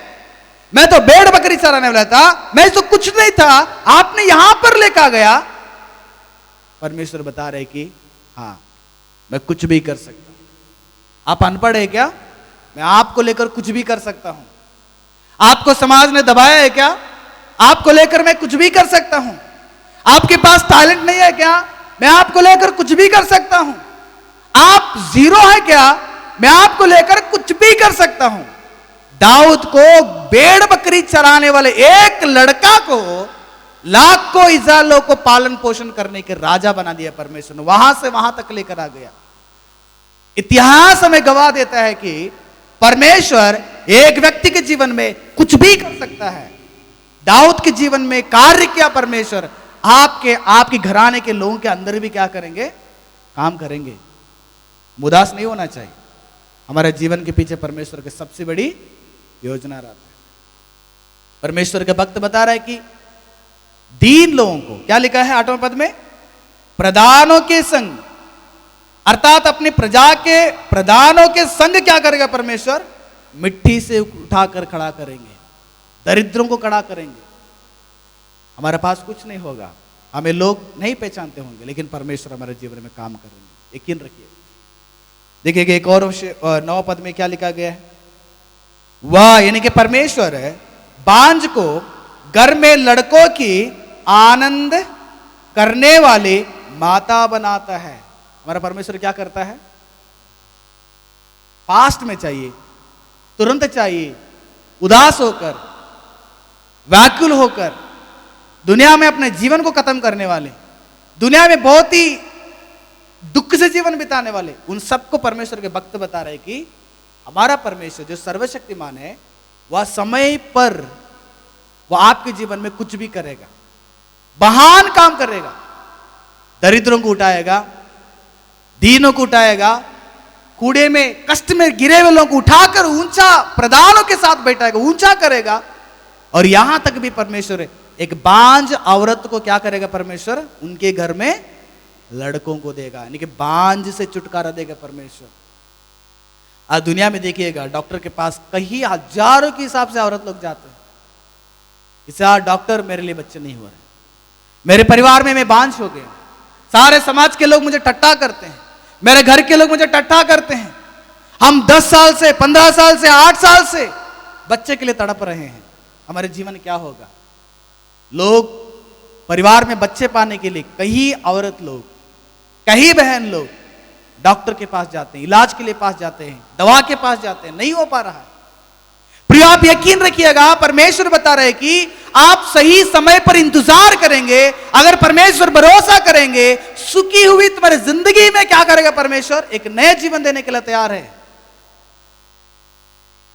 [SPEAKER 1] मैं तो भेड़ बकरी चराने वाला था, मैं तो कुछ नहीं था, आपने यहां पर लेकर गया। परमेश्वर बता रहे कि हां, मैं कुछ भी कर सकता हूं। आप अनपढ़ है क्या? मैं आपको लेकर कुछ भी कर सकता हूं। आपको समाज ने दबाया है क्या? आपको लेकर मैं कुछ भी कर सकता हूं। आपके पास टैलेंट नहीं है क्या? मैं आपको लेकर कुछ भी कर सकता हूं। आप जीरो है क्या? मैं आपको लेकर कुछ भी कर सकता हूं। दाऊद को भेड़ बकरी चराने वाले एक लड़का को लाखों इज़राइलियों को पालन पोषण करने के राजा बना दिया परमेश्वर ने। वहां से वहां तक लेकर आ गया। इतिहास हमें गवाह देता है कि परमेश्वर एक व्यक्ति के जीवन में कुछ भी कर सकता है। दाऊद के जीवन में कार्य किया परमेश्वर, आपके घराने के लोगों के अंदर भी क्या करेंगे? काम करेंगे। उदास नहीं होना चाहिए। हमारे जीवन के पीछे परमेश्वर की सबसे बड़ी योजना रहता है। परमेश्वर के भक्त बता रहा है कि दीन लोगों को, क्या लिखा है 8वें पद में? प्रधानों के संग, अर्थात अपनी प्रजा के प्रधानों के संग क्या करेगा परमेश्वर? मिट्टी से उठाकर खड़ा करेंगे, दरिद्रों को खड़ा करेंगे। हमारे पास कुछ नहीं होगा, हमें लोग नहीं पहचानते होंगे, लेकिन परमेश्वर हमारे जीवन में काम करेंगे, यकीन रखिए। देखिए एक और 9 पद में क्या लिखा गया है? वह यानी कि परमेश्वर बांझ को घर में लड़कों की आनंद करने वाली माता बनाता है। हमारा परमेश्वर क्या करता है? फास्ट में चाहिए, तुरंत चाहिए, उदास होकर, व्याकुल होकर, दुनिया में अपने जीवन को खत्म करने वाले, दुनिया में बहुत ही दुख से जीवन बिताने वाले, उन सबको परमेश्वर के भक्त बता रहे कि हमारा परमेश्वर जो सर्वशक्तिमान है, वह समय पर वह आपके जीवन में कुछ भी करेगा, महान काम करेगा। दरिद्रों को उठाएगा, दीनों को उठाएगा, कूड़े में कष्ट में गिरे हुए लोगों को उठाकर ऊंचा प्रधानों के साथ बैठाएगा, ऊंचा करेगा। और यहां तक भी परमेश्वर एक बांझ औरत को क्या करेगा? परमेश्वर उनके घर में लड़कों को देगा, यानी कि बांझ से छुटकारा देगा परमेश्वर। आज दुनिया में देखिएगा, डॉक्टर के पास कई हजारों के हिसाब से औरत लोग जाते हैं। इसे डॉक्टर, मेरे लिए बच्चे नहीं हो रहे, मेरे परिवार में मैं बांझ हो गया, सारे समाज के लोग मुझे टट्टा करते हैं, मेरे घर के लोग मुझे टट्टा करते हैं। हम 10 साल से, 15 साल से, 8 साल से बच्चे के लिए तड़प रहे हैं। हमारे जीवन क्या होगा? लोग परिवार में बच्चे पाने के लिए कई औरत लोग, कई बहन लोग डॉक्टर के पास जाते हैं, इलाज के लिए पास जाते हैं, दवा के पास जाते हैं, नहीं हो पा रहा है। प्रिय, आप यकीन रखिएगा, परमेश्वर बता रहे कि आप सही समय पर इंतजार करेंगे, अगर परमेश्वर भरोसा करेंगे, सुखी हुई तुम्हारी जिंदगी में क्या करेगा परमेश्वर? एक नया जीवन देने के लिए तैयार है।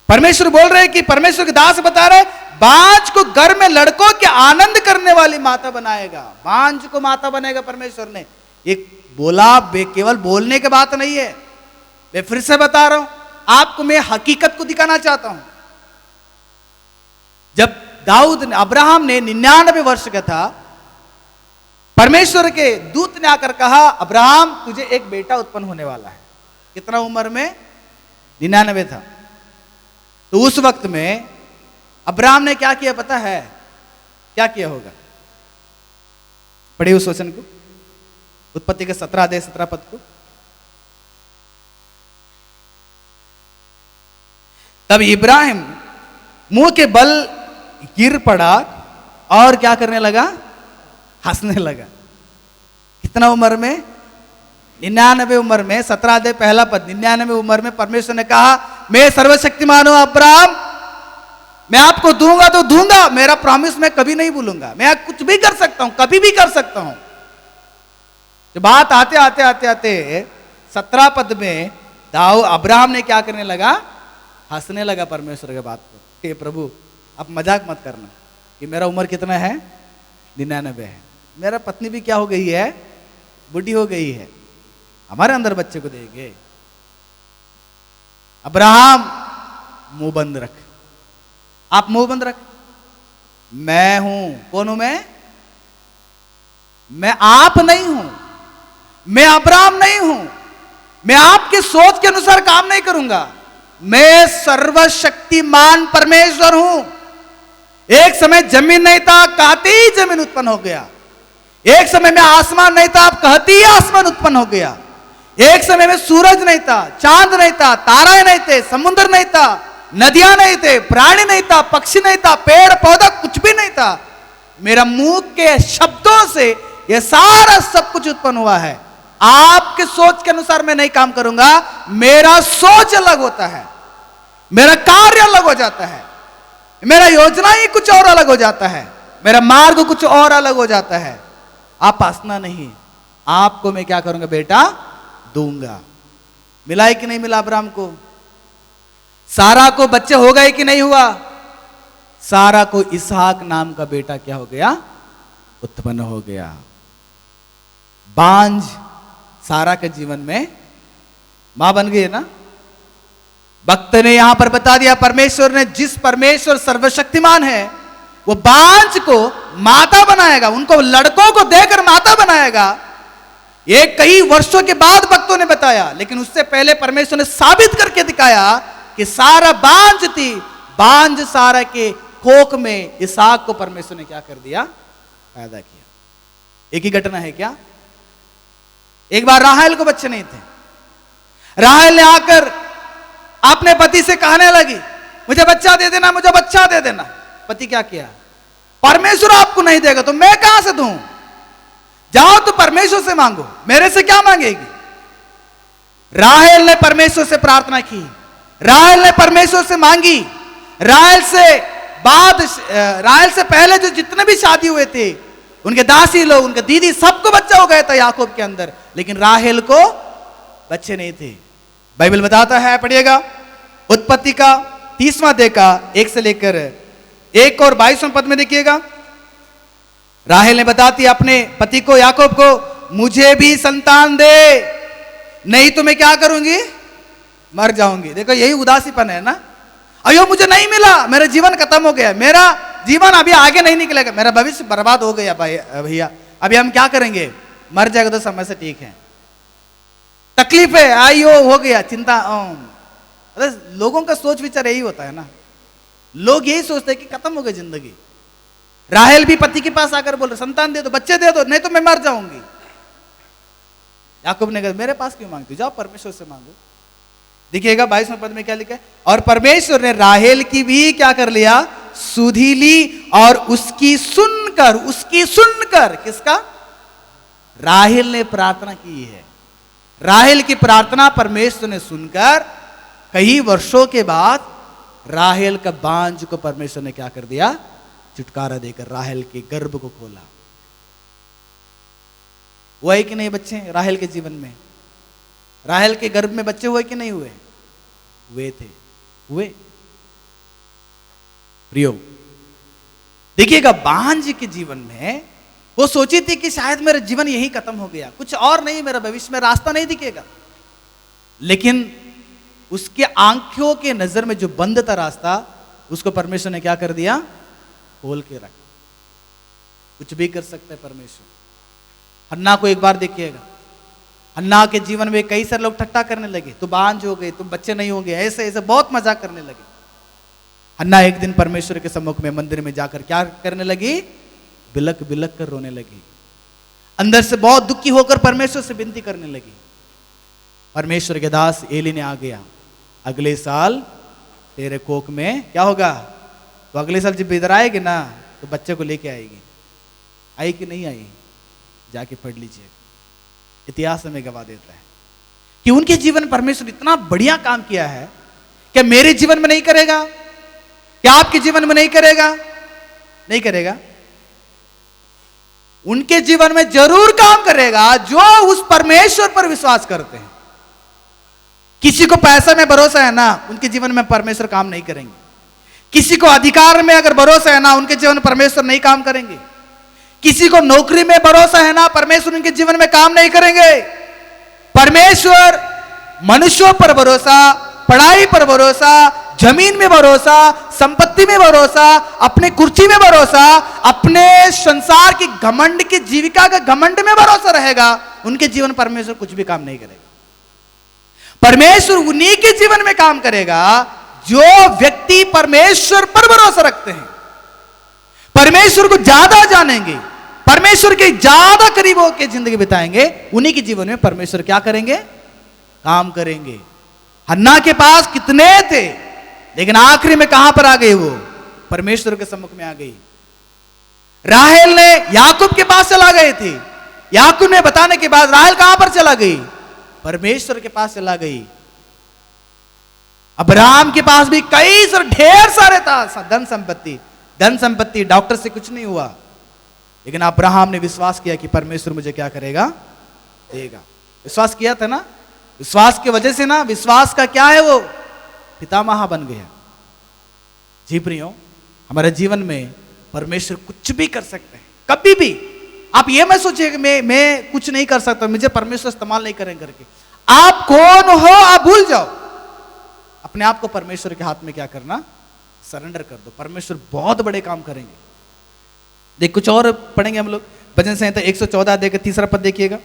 [SPEAKER 1] परमेश्वर बोल रहे हैं कि परमेश्वर के दास बता रहे, बांझ को घर में लड़कों के आनंद करने वाली माता बनाएगा। बांझ को माता बनाएगा परमेश्वर ने। एक बोला, केवल बोलने की बात नहीं है, मैं फिर से बता रहा हूं आपको, मैं हकीकत को दिखाना चाहता हूं। जब दाऊद ने, अब्राहम ने 99 वर्ष का था, परमेश्वर के दूत ने आकर कहा, अब्राहम तुझे एक बेटा उत्पन्न होने वाला है। कितना उम्र में? 99 था। तो उस वक्त में अब्राहम ने क्या किया पता है? क्या किया होगा? पढ़िए उस वचन को, उत्पत्ति के 17 अध्याय 17 पद को। तब इब्राहिम मुंह के बल गिर पड़ा और क्या करने लगा? हंसने लगा। कितना उम्र में? 99 उम्र में। 17 अध्याय पहला पद। 99 उम्र में परमेश्वर ने कहा, मैं सर्वशक्तिमान हूं अब्राहम, मैं आपको दूंगा तो दूंगा, मेरा प्रॉमिस मैं कभी नहीं भूलूंगा, मैं कुछ भी कर सकता हूं, कभी भी कर सकता हूं। तो बात आते आते आते आते 17 पद में अब्राहम ने क्या करने लगा? हंसने लगा परमेश्वर के बात को। हे प्रभु, आप मजाक मत करना कि मेरा उम्र कितना है? 99 है। मेरा पत्नी भी क्या हो गई है? बुढ़ी हो गई है, हमारे अंदर बच्चे को देंगे। अब्राहम मुंह बंद रख, आप मुंह बंद रख। मैं हूं, कौन हूं मैं आप नहीं हूं, मैं अब्राहम नहीं हूं, मैं आपके सोच के अनुसार काम नहीं करूंगा, मैं सर्वशक्तिमान परमेश्वर हूं। एक समय जमीन नहीं था, कहती ही जमीन उत्पन्न हो गया। एक समय में आसमान नहीं था, अब कहती ही आसमान उत्पन्न हो गया। एक समय में सूरज नहीं था, चांद नहीं था, ताराएं नहीं थे, समुद्र नहीं था, नदियां नहीं थे, प्राणी नहीं था, पक्षी नहीं था, पेड़ पौधा कुछ भी नहीं था। मेरा मुंह के शब्दों से यह सारा सब कुछ उत्पन्न हुआ है। आपके सोच के अनुसार मैं नहीं काम करूंगा, मेरा सोच अलग होता है, मेरा कार्य अलग हो जाता है, मेरा योजना ही कुछ और अलग हो जाता है, मेरा मार्ग कुछ और अलग हो जाता है। आप हंसना नहीं, आपको मैं क्या करूंगा बेटा? दूंगा। मिला है कि नहीं मिला अब्राहम को? सारा को बच्चे हो गए कि नहीं हुआ? सारा को इसहाक नाम का बेटा क्या हो गया? उत्पन्न हो गया। बांझ सारा के जीवन में मां बन गई है ना। भक्त ने यहां पर बता दिया, परमेश्वर ने, जिस परमेश्वर सर्वशक्तिमान है वो बांझ को माता बनाएगा, उनको लड़कों को देकर माता बनाएगा। ये कई वर्षों के बाद भक्तों ने बताया, लेकिन उससे पहले परमेश्वर ने साबित करके दिखाया कि सारा बांझ थी। बांझ सारा के कोख में इसहाक को परमेश्वर ने क्या कर दिया? पैदा किया। एक ही घटना है क्या? एक बार राहेल को बच्चे नहीं थे। राहेल ने आकर अपने पति से कहने लगी, मुझे बच्चा दे देना, मुझे बच्चा दे देना। पति क्या किया? परमेश्वर आपको नहीं देगा तो मैं कहां से दूं? जाओ तो परमेश्वर से मांगो, मेरे से क्या मांगेगी? राहेल ने परमेश्वर से प्रार्थना की, राहेल ने परमेश्वर से मांगी। राहेल से पहले जो जितने भी शादी हुए थे, उनके दासी लोग, उनके दीदी, सबको बच्चा हो गया था याकूब के अंदर, लेकिन राहेल को बच्चे नहीं थे। बाइबल बताता है, पढ़िएगा, उत्पत्ति का 30वां अध्याय का 1 से लेकर 1 और 22वां पद में देखिएगा। राहेल ने बताती अपने पति को, याकूब को, मुझे भी संतान दे, नहीं तो मैं क्या करूंगी? मर जाऊंगी। देखो यही उदासीपन है ना। अयो मुझे नहीं मिला, मेरा जीवन खत्म हो गया, मेरा जीवन अभी आगे नहीं निकलेगा, मेरा भविष्य बर्बाद हो गया भैया, अभी हम क्या करेंगे? मर जाएगा तो समय से ठीक है। तकलीफ है, आयो हो गया, चिंता। अरे लोगों का सोच विचार यही होता है ना। लोग यही सोचते हैं कि खत्म हो गई जिंदगी। राहेल भी पति के पास आकर बोल रहे, संतान दे दो, बच्चे दे दो, नहीं तो मैं मर जाऊंगी। याकूब ने कहा, मेरे पास क्यों मांगती? जाओ परमेश्वर से मांगो। देखिएगा 22वें पद में क्या लिखा है, और परमेश्वर ने राहेल की भी क्या कर लिया? सुधि ली, और उसकी सुनकर किसका? राहेल ने प्रार्थना की है। राहेल की प्रार्थना परमेश्वर ने सुनकर कई वर्षों के बाद राहेल का बांझ को परमेश्वर ने क्या कर दिया? छुटकारा देकर राहेल के गर्भ को खोला। हुए कि नहीं बच्चे राहेल के जीवन में? राहेल के गर्भ में बच्चे हुए कि नहीं हुए? हुए थे, हुए। प्रियो देखिएगा, बांझ के जीवन में वो सोची थी कि शायद मेरा जीवन यही खत्म हो गया, कुछ और नहीं, मेरा भविष्य में रास्ता नहीं दिखेगा। लेकिन उसके आंखों के नजर में जो बंद था रास्ता, उसको परमेश्वर ने क्या कर दिया? खोल के रखा। कुछ भी कर सकता है परमेश्वर। हन्ना को एक बार देखिएगा, हन्ना के जीवन में कई सारे लोग ठट्टा करने लगे, तो बांझ हो गए, तुम बच्चे नहीं होंगे, ऐसे ऐसे बहुत मजाक करने लगे। हन्ना एक दिन परमेश्वर के सम्मुख में मंदिर में जाकर क्या करने लगी? बिलक बिलक कर रोने लगी, अंदर से बहुत दुखी होकर परमेश्वर से विनती करने लगी। परमेश्वर के दास एली ने आ गया, अगले साल तेरे कोख में क्या होगा? तो अगले साल जब इधर आएगी ना तो बच्चे को लेके आएगी। आई कि नहीं आई? जाके पढ़ लीजिए, इतिहास हमें गवाह देता है कि उनके जीवन में परमेश्वर इतना बढ़िया काम किया है। क्या मेरे जीवन में नहीं करेगा? क्या आपके जीवन में नहीं करेगा? नहीं करेगा। उनके जीवन में जरूर काम करेगा जो उस परमेश्वर पर विश्वास करते हैं। किसी को पैसा में भरोसा है ना, उनके जीवन में परमेश्वर काम नहीं करेंगे। किसी को अधिकार में अगर भरोसा है ना, उनके जीवन में परमेश्वर नहीं काम करेंगे। किसी को नौकरी में भरोसा है ना, परमेश्वर उनके जीवन में काम नहीं करेंगे। परमेश्वर मनुष्यों पर भरोसा, पढ़ाई पर भरोसा, जमीन में भरोसा, संपत्ति में भरोसा, अपने कुर्सी में भरोसा, अपने संसार की घमंड की जीविका के घमंड में भरोसा रहेगा, उनके जीवन परमेश्वर कुछ भी काम नहीं करेगा। परमेश्वर उन्हीं के जीवन में काम करेगा जो व्यक्ति परमेश्वर पर भरोसा रखते हैं, परमेश्वर को ज्यादा जानेंगे, परमेश्वर के ज्यादा करीब होकर जिंदगी बिताएंगे, उन्हीं के जीवन में परमेश्वर क्या करेंगे? काम करेंगे। हन्ना के पास कितने थे, लेकिन आखिरी में कहां पर आ गई? वो परमेश्वर के सम्मुख में आ गई। राहेल ने याकूब के पास चला गए थे, याकूब ने बताने के बाद राहेल कहां पर चला गई? परमेश्वर के पास चला गई। अब्राहम के पास भी कई सारे ढेर सारे था धन संपत्ति, डॉक्टर से कुछ नहीं हुआ, लेकिन अब्राहम ने विश्वास किया कि परमेश्वर मुझे क्या करेगा? देगा। विश्वास किया था ना, विश्वास की वजह से ना, विश्वास का क्या है? वो पितामह बन गया। जी प्रियो, हमारे जीवन में परमेश्वर कुछ भी कर सकते हैं, कभी भी। आप ये मत सोचिए कि मैं कुछ नहीं कर सकता, मुझे परमेश्वर इस्तेमाल नहीं करेंगे करके। आप कौन हो आप भूल जाओ, अपने आप को परमेश्वर के हाथ में क्या करना? सरेंडर कर दो। परमेश्वर बहुत बड़े काम करेंगे। देख, कुछ और पढ़ेंगे हम लोग। भजन संहिता 114 अध्याय का 3 पद देखिएगा।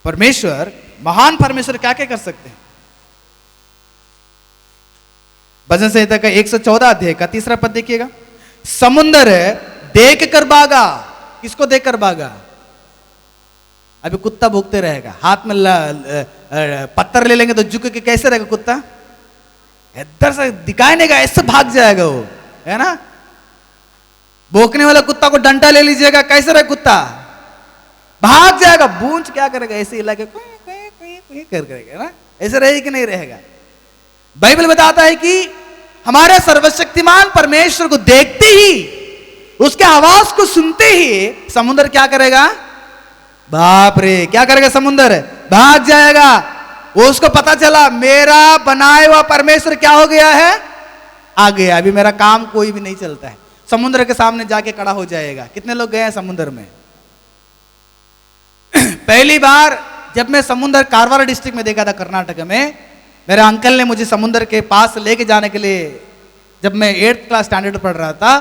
[SPEAKER 1] परमेश्वर, महान परमेश्वर क्या क्या कर सकते हैं? भजन संहिता का 114 अध्याय का 3 पद देखिएगा। समुंदर देख कर भागा। किसको देख कर भागा? अभी कुत्ता भूखते रहेगा, हाथ में पत्थर ले लेंगे तो झुक के कैसे रहेगा कुत्ता? इधर से दिखाई नहीं, ऐसे भाग जाएगा वो, है ना। भौंकने वाला कुत्ता को डंडा ले लीजिएगा, कैसे रहे कुत्ता? भाग जाएगा। बूंच क्या करेगा? ऐसे हिला के कर करेगा ना, ऐसे रहेगा कि नहीं रहेगा? बाइबल बताता है कि हमारे सर्वशक्तिमान परमेश्वर को देखते ही, उसके आवाज को सुनते ही समुद्र क्या करेगा? बाप रे, क्या करेगा? समुद्र भाग जाएगा। वो उसको पता चला मेरा बनाया हुआ परमेश्वर क्या हो गया है? आ गया। अभी मेरा काम कोई भी नहीं चलता है। समुद्र के सामने जाके खड़ा हो जाएगा। कितने लोग गए हैं समुद्र में? पहली बार जब मैं समुद्र कारवार डिस्ट्रिक्ट में देखा था, कर्नाटक में, मेरे अंकल ने मुझे समुद्र के पास लेके जाने के लिए, जब मैं 8th क्लास स्टैंडर्ड पढ़ रहा था,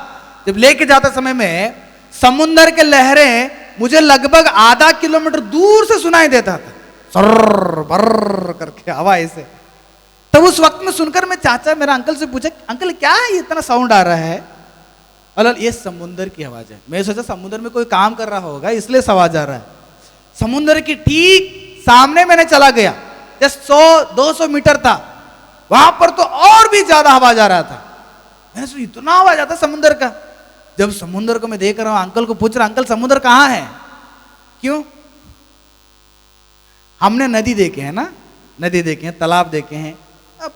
[SPEAKER 1] जब लेके जाते समय में समुद्र के लहरें मुझे लगभग आधा किलोमीटर दूर से सुनाई देता था, सर्र बर्र करके आवाज से। तब उस वक्त में सुनकर मैं मेरा अंकल से पूछा, अंकल क्या है इतना साउंड आ रहा है? अल ये समुद्र की आवाज है। मैं सोचा समुद्र में कोई काम कर रहा होगा इसलिए आवाज आ रहा है। समुद्र की ठीक सामने मैंने चला गया, जस्ट 100-200 मीटर था, वहां पर तो और भी ज्यादा आवाज आ रहा था। मैंने सोचा इतना आवाज आता समुद्र का। जब समुद्र को मैं देख रहा हूं, अंकल को पूछ रहा, अंकल समुद्र कहां है? क्यों? हमने नदी देखे हैं ना, नदी देखे हैं, तालाब देखे हैं,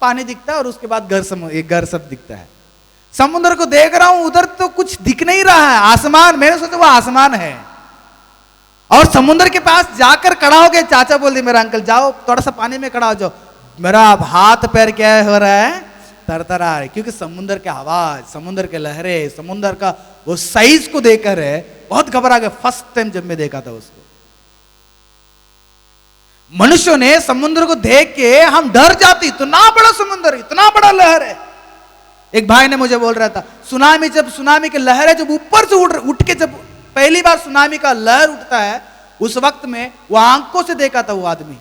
[SPEAKER 1] पानी दिखता है और उसके बाद एक घर सब दिखता है। समुद्र को देख रहा हूं, उधर तो कुछ दिख नहीं रहा है, आसमान। मैंने सोचा वो आसमान है। और समुद्र के पास जाकर खड़ा हो गए। चाचा बोल दिए मेरा अंकल, जाओ थोड़ा सा पानी में खड़ा हो जाओ। मेरा हाथ पैर क्या हो रहा है? तरतरा रहा है, क्योंकि समुद्र की आवाज, समुद्र के लहरें, समुद्र का वो साइज को देखकर है बहुत घबरा गया। फर्स्ट टाइम जब मैं देखा था उसको। मनुष्यों ने समुद्र को देख के हम डर जाते, इतना बड़ा समुद्र, इतना बड़ा लहर है। एक भाई ने मुझे बोल रहा था, सुनामी की लहरें जब ऊपर से उठ के, जब पहली बार सुनामी का लहर उठता है, उस वक्त में वो आंखों से देखा था। वो आदमी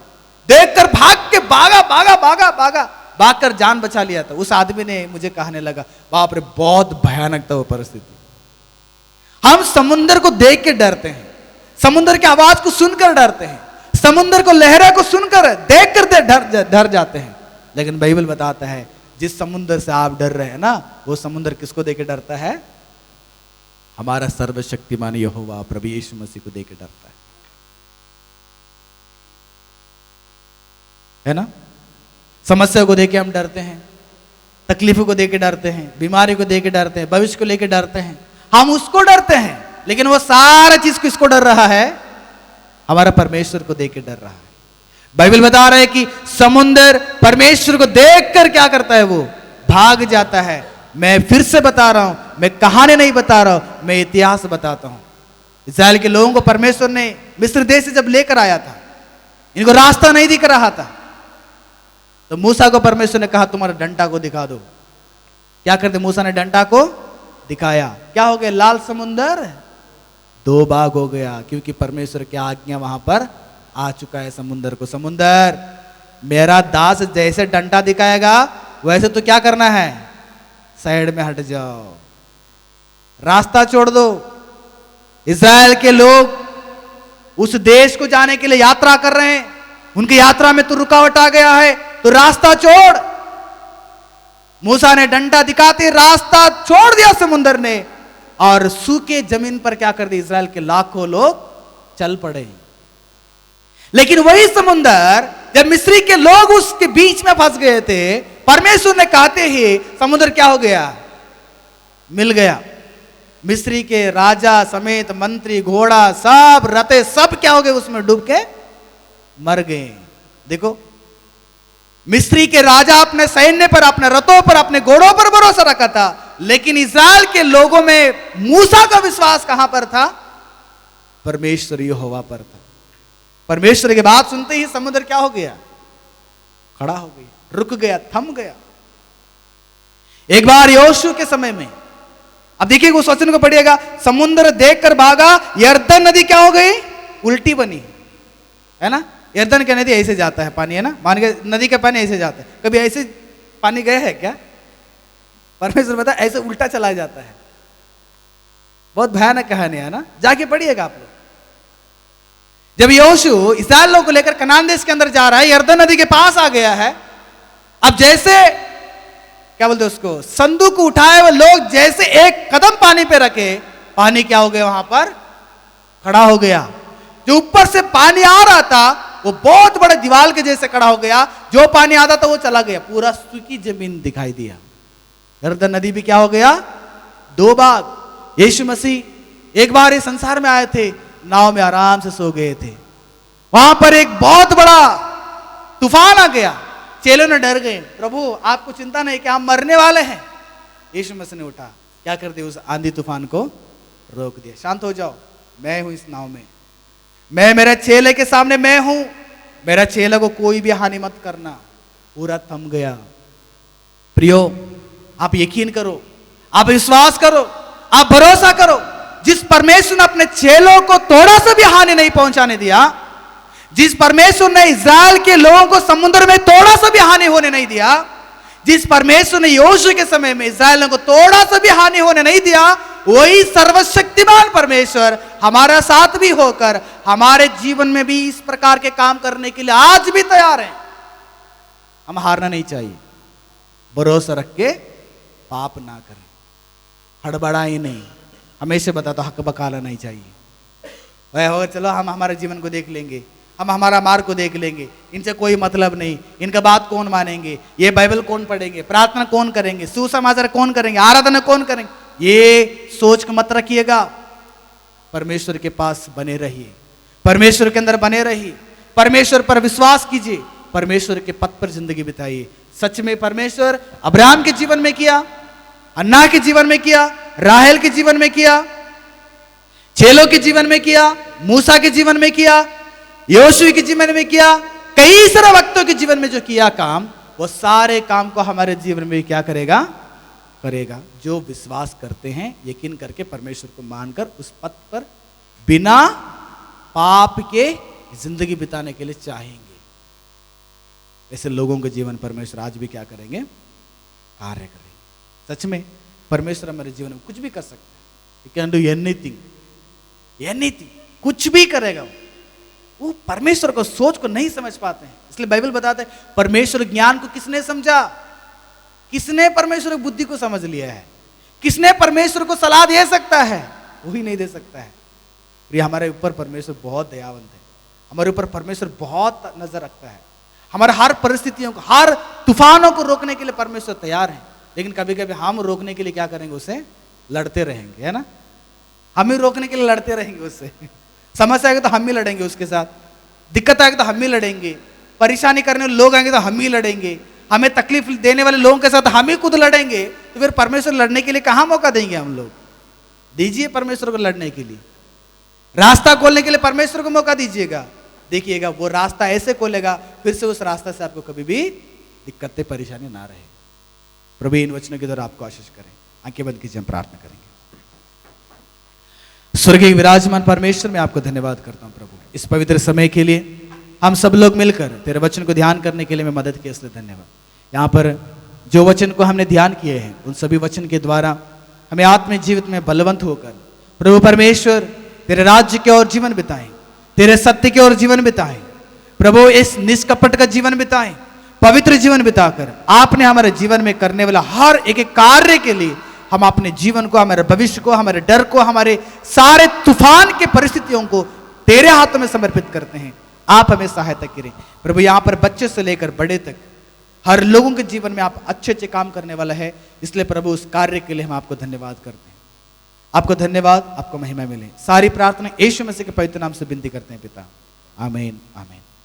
[SPEAKER 1] देखकर भाग के भागा भागा भागा भागा। भागकर जान बचा लिया था। उस आदमी ने मुझे कहने लगा, बाप रे बहुत भयानक था वो परिस्थिति। हम समुद्र को देख के डरते हैं, समुद्र की आवाज को सुनकर डरते हैं, समुद्र को लहरों को सुनकर देख कर डर जाते हैं। लेकिन बाइबल बताता है जिस समुद्र से आप डर रहे हैं ना, वो समुद्र किसको देख के डरता है? हमारा सर्वशक्तिमान यहोवा प्रभु यीशु मसीह को देख के डरता है ना। समस्या को देख के हम डरते हैं, तकलीफों को देख के डरते हैं, बीमारी को देख के डरते हैं, भविष्य को लेकर डरते हैं, हम उसको डरते हैं। लेकिन वो सारा चीज किसको डर रहा है? हमारा परमेश्वर को देख के डर रहा है। बाइबल बता रहा है कि समुद्र परमेश्वर को देखकर क्या करता है? वो भाग जाता है। मैं फिर से बता रहा हूं, मैं कहानी नहीं बता रहा हूं, मैं इतिहास बताता हूं। इस्राएल के लोगों को परमेश्वर ने मिस्र देश से जब लेकर आया था, इनको रास्ता नहीं दिख रहा था, तो मूसा को परमेश्वर ने कहा तुम्हारे डंडा को दिखा दो। क्या करते? मूसा ने डंडा को दिखाया, क्या हो गया? लाल समुंदर दो भाग हो गया, क्योंकि परमेश्वर की आज्ञा वहां पर आ चुका है समुंदर को। समुंदर मेरा दास जैसे डंडा दिखाएगा वैसे तो क्या करना है? साइड में हट जाओ, रास्ता छोड़ दो। इस्राएल के लोग उस देश को जाने के लिए यात्रा कर रहे हैं, उनकी यात्रा में तो रुकावट आ गया है, तो रास्ता छोड़। मूसा ने डंडा दिखाते रास्ता छोड़ दिया समुंदर ने, और सूखे जमीन पर क्या कर दिया? इस्राएल के लाखों लोग चल पड़े। लेकिन वही समुंदर जब मिस्री के लोग उसके बीच में फंस गए थे, परमेश्वर ने कहते ही समुद्र क्या हो गया? मिल गया। मिस्री के राजा समेत मंत्री, घोड़ा, सब रथे, सब क्या हो गए? उसमें डूब के मर गए। देखो, मिस्री के राजा अपने सैन्य पर, अपने रथों पर, अपने घोड़ों पर भरोसा रखा था, लेकिन इस्राएल के लोगों में मूसा का विश्वास कहां पर था? परमेश्वर यहोवा पर था। परमेश्वर की बात सुनते ही समुद्र क्या हो गया? खड़ा हो गया, रुक गया, थम गया। एक बार यहोशू के समय में, अब देखिए उस वचन को पढ़िएगा, समुद्र देखकर भागा, यरदन नदी क्या हो गई? उल्टी बनी, है ना। यरदन की नदी ऐसे जाता है पानी, है ना, मान के नदी का पानी ऐसे जाता है। कभी ऐसे पानी गए है क्या? परमेश्वर बता ऐसे उल्टा चला जाता है। बहुत भयानक कहानी है ना, जाके पढ़िएगा आप लोग। जब यहोशू इस्राएल लोगों को लेकर कनान देश के अंदर जा रहा है, यरदन नदी के पास आ गया है। अब जैसे क्या बोलते उसको, संदूक उठाए हुए लोग जैसे एक कदम पानी पे रखे, पानी क्या हो गया? वहां पर खड़ा हो गया। जो ऊपर से पानी आ रहा था वो बहुत बड़े दीवार के जैसे खड़ा हो गया। जो पानी आता था वो चला गया, पूरा सूखी जमीन दिखाई दिया। यरदन नदी भी क्या हो गया? दो भाग। यीशु मसीह एक बार इस संसार में आए थे, नाव में आराम से सो गए थे। वहां पर एक बहुत बड़ा तूफान आ गया, चेलों ने डर गए, प्रभु आपको चिंता नहीं कि हम मरने वाले हैं। यीशु मसीह ने उठा, क्या कर दिया? उस आंधी तूफान को रोक दिया। शांत हो जाओ, मैं हूं इस नाव में, मैं मेरे चेले के सामने मैं हूं, मेरा चेला को कोई भी हानि मत करना। पूरा थम गया। प्रियो, आप यकीन करो, आप विश्वास करो, आप भरोसा करो, जिस परमेश्वर ने अपने चेलों को थोड़ा सा भी हानि नहीं पहुंचाने दिया, जिस परमेश्वर ने इस्राएल के लोगों को समुद्र में थोड़ा सा भी हानि होने नहीं दिया, जिस परमेश्वर ने यहोशू के समय में इस्राएल को थोड़ा सा भी हानि होने नहीं दिया, वही सर्वशक्तिमान परमेश्वर हमारा साथ भी होकर हमारे जीवन में भी इस प्रकार के काम करने के लिए आज भी तैयार हैं। हम हारना नहीं चाहिए, भरोसा रख के पाप ना करें, हड़बड़ाई नहीं। हमेशा बताता हक बकाला नहीं चाहिए। वह होगा चलो हम हमारे जीवन को देख लेंगे, हम हमारा मार्ग को देख लेंगे, इनसे कोई मतलब नहीं, इनका बात कौन मानेंगे, ये बाइबल कौन पढ़ेंगे, प्रार्थना कौन करेंगे, सुसमाचार कौन करेंगे, आराधना कौन करेंगे, ये सोच को मत रखिएगा। परमेश्वर के पास बने रहिए, परमेश्वर के अंदर बने रहिए, परमेश्वर पर विश्वास कीजिए, परमेश्वर के पथ पर जिंदगी बिताइए। सच में परमेश्वर अब्राहम के जीवन में किया, अन्ना के जीवन में किया, राहेल के जीवन में किया, चेलों के जीवन में किया, मूसा के जीवन में किया, यहोशू के जीवन में किया, कई सारे वक्तों के जीवन में जो किया काम, वो सारे काम को हमारे जीवन में क्या करेगा? करेगा। जो विश्वास करते हैं, यकीन करके परमेश्वर को मानकर उस पथ पर बिना पाप के जिंदगी बिताने के लिए चाहेंगे। ऐसे लोगों के जीवन परमेश्वर आज भी क्या करेंगे, कार्य करेंगे। सच में परमेश्वर हमारे जीवन में कुछ भी कर सकते हैं। कैन डू एनीथिंग, एनीथिंग, कुछ भी करेगा वो परमेश्वर को सोच को नहीं समझ पाते हैं। इसलिए बाइबल बताता है परमेश्वर ज्ञान को किसने समझा, किसने परमेश्वर की बुद्धि को समझ लिया है, किसने परमेश्वर को सलाह दे सकता है, वही नहीं दे सकता है। ये हमारे ऊपर परमेश्वर बहुत दयावंत है, हमारे ऊपर परमेश्वर बहुत नजर रखता है। हमारे हर परिस्थितियों को, हर तूफानों को रोकने के लिए परमेश्वर तैयार है। लेकिन कभी कभी हम रोकने के लिए क्या करेंगे, उससे लड़ते रहेंगे, है ना। हम ही रोकने के लिए लड़ते रहेंगे उससे। समस्या आएगी तो हम ही लड़ेंगे उसके साथ, दिक्कत आएगी तो हम ही लड़ेंगे, परेशानी करने वाले लोग आएंगे तो हम ही लड़ेंगे, हमें तकलीफ देने वाले लोगों के साथ हम ही खुद लड़ेंगे। तो फिर परमेश्वर लड़ने के लिए कहां मौका देंगे हम लोग। दीजिए परमेश्वर को लड़ने के लिए, रास्ता खोलने के लिए परमेश्वर को मौका दीजिएगा। देखिएगा वो रास्ता ऐसे खोलेगा, फिर से उस रास्ते से आपको कभी भी दिक्कतें परेशानी ना रहे। प्रभु इन वचनों के द्वारा आपको आशीष करें। आंखें बंद कीजिए, हम प्रार्थना करेंगे। स्वर्गीय विराजमान परमेश्वर, मैं आपको धन्यवाद करता हूं प्रभु इस पवित्र समय के लिए। हम सब लोग मिलकर तेरे वचन को ध्यान करने के लिए मैं मदद की, इसलिए धन्यवाद। यहाँ पर जो वचन को हमने ध्यान किए हैं उन सभी वचन के द्वारा हमें आत्मिक जीवित में बलवंत होकर प्रभु परमेश्वर तेरे राज्य की ओर जीवन बिताएं, तेरे सत्य की ओर जीवन बिताएं प्रभु, इस निष्कपट का जीवन बिताएं, पवित्र जीवन बिताकर आपने हमारे जीवन में करने वाला हर एक कार्य के लिए हम अपने जीवन को, हमारे भविष्य को, हमारे डर को, हमारे सारे तूफान के परिस्थितियों को तेरे हाथों में समर्पित करते हैं। आप हमें सहायता करें प्रभु। यहाँ पर बच्चे से लेकर बड़े तक हर लोगों के जीवन में आप अच्छे अच्छे काम करने वाला है, इसलिए प्रभु उस कार्य के लिए हम आपको धन्यवाद करते हैं। आपको धन्यवाद, आपको महिमा मिले। सारी प्रार्थना यीशु मसीह के पवित्र नाम से विनती करते हैं पिता, आमीन आमीन।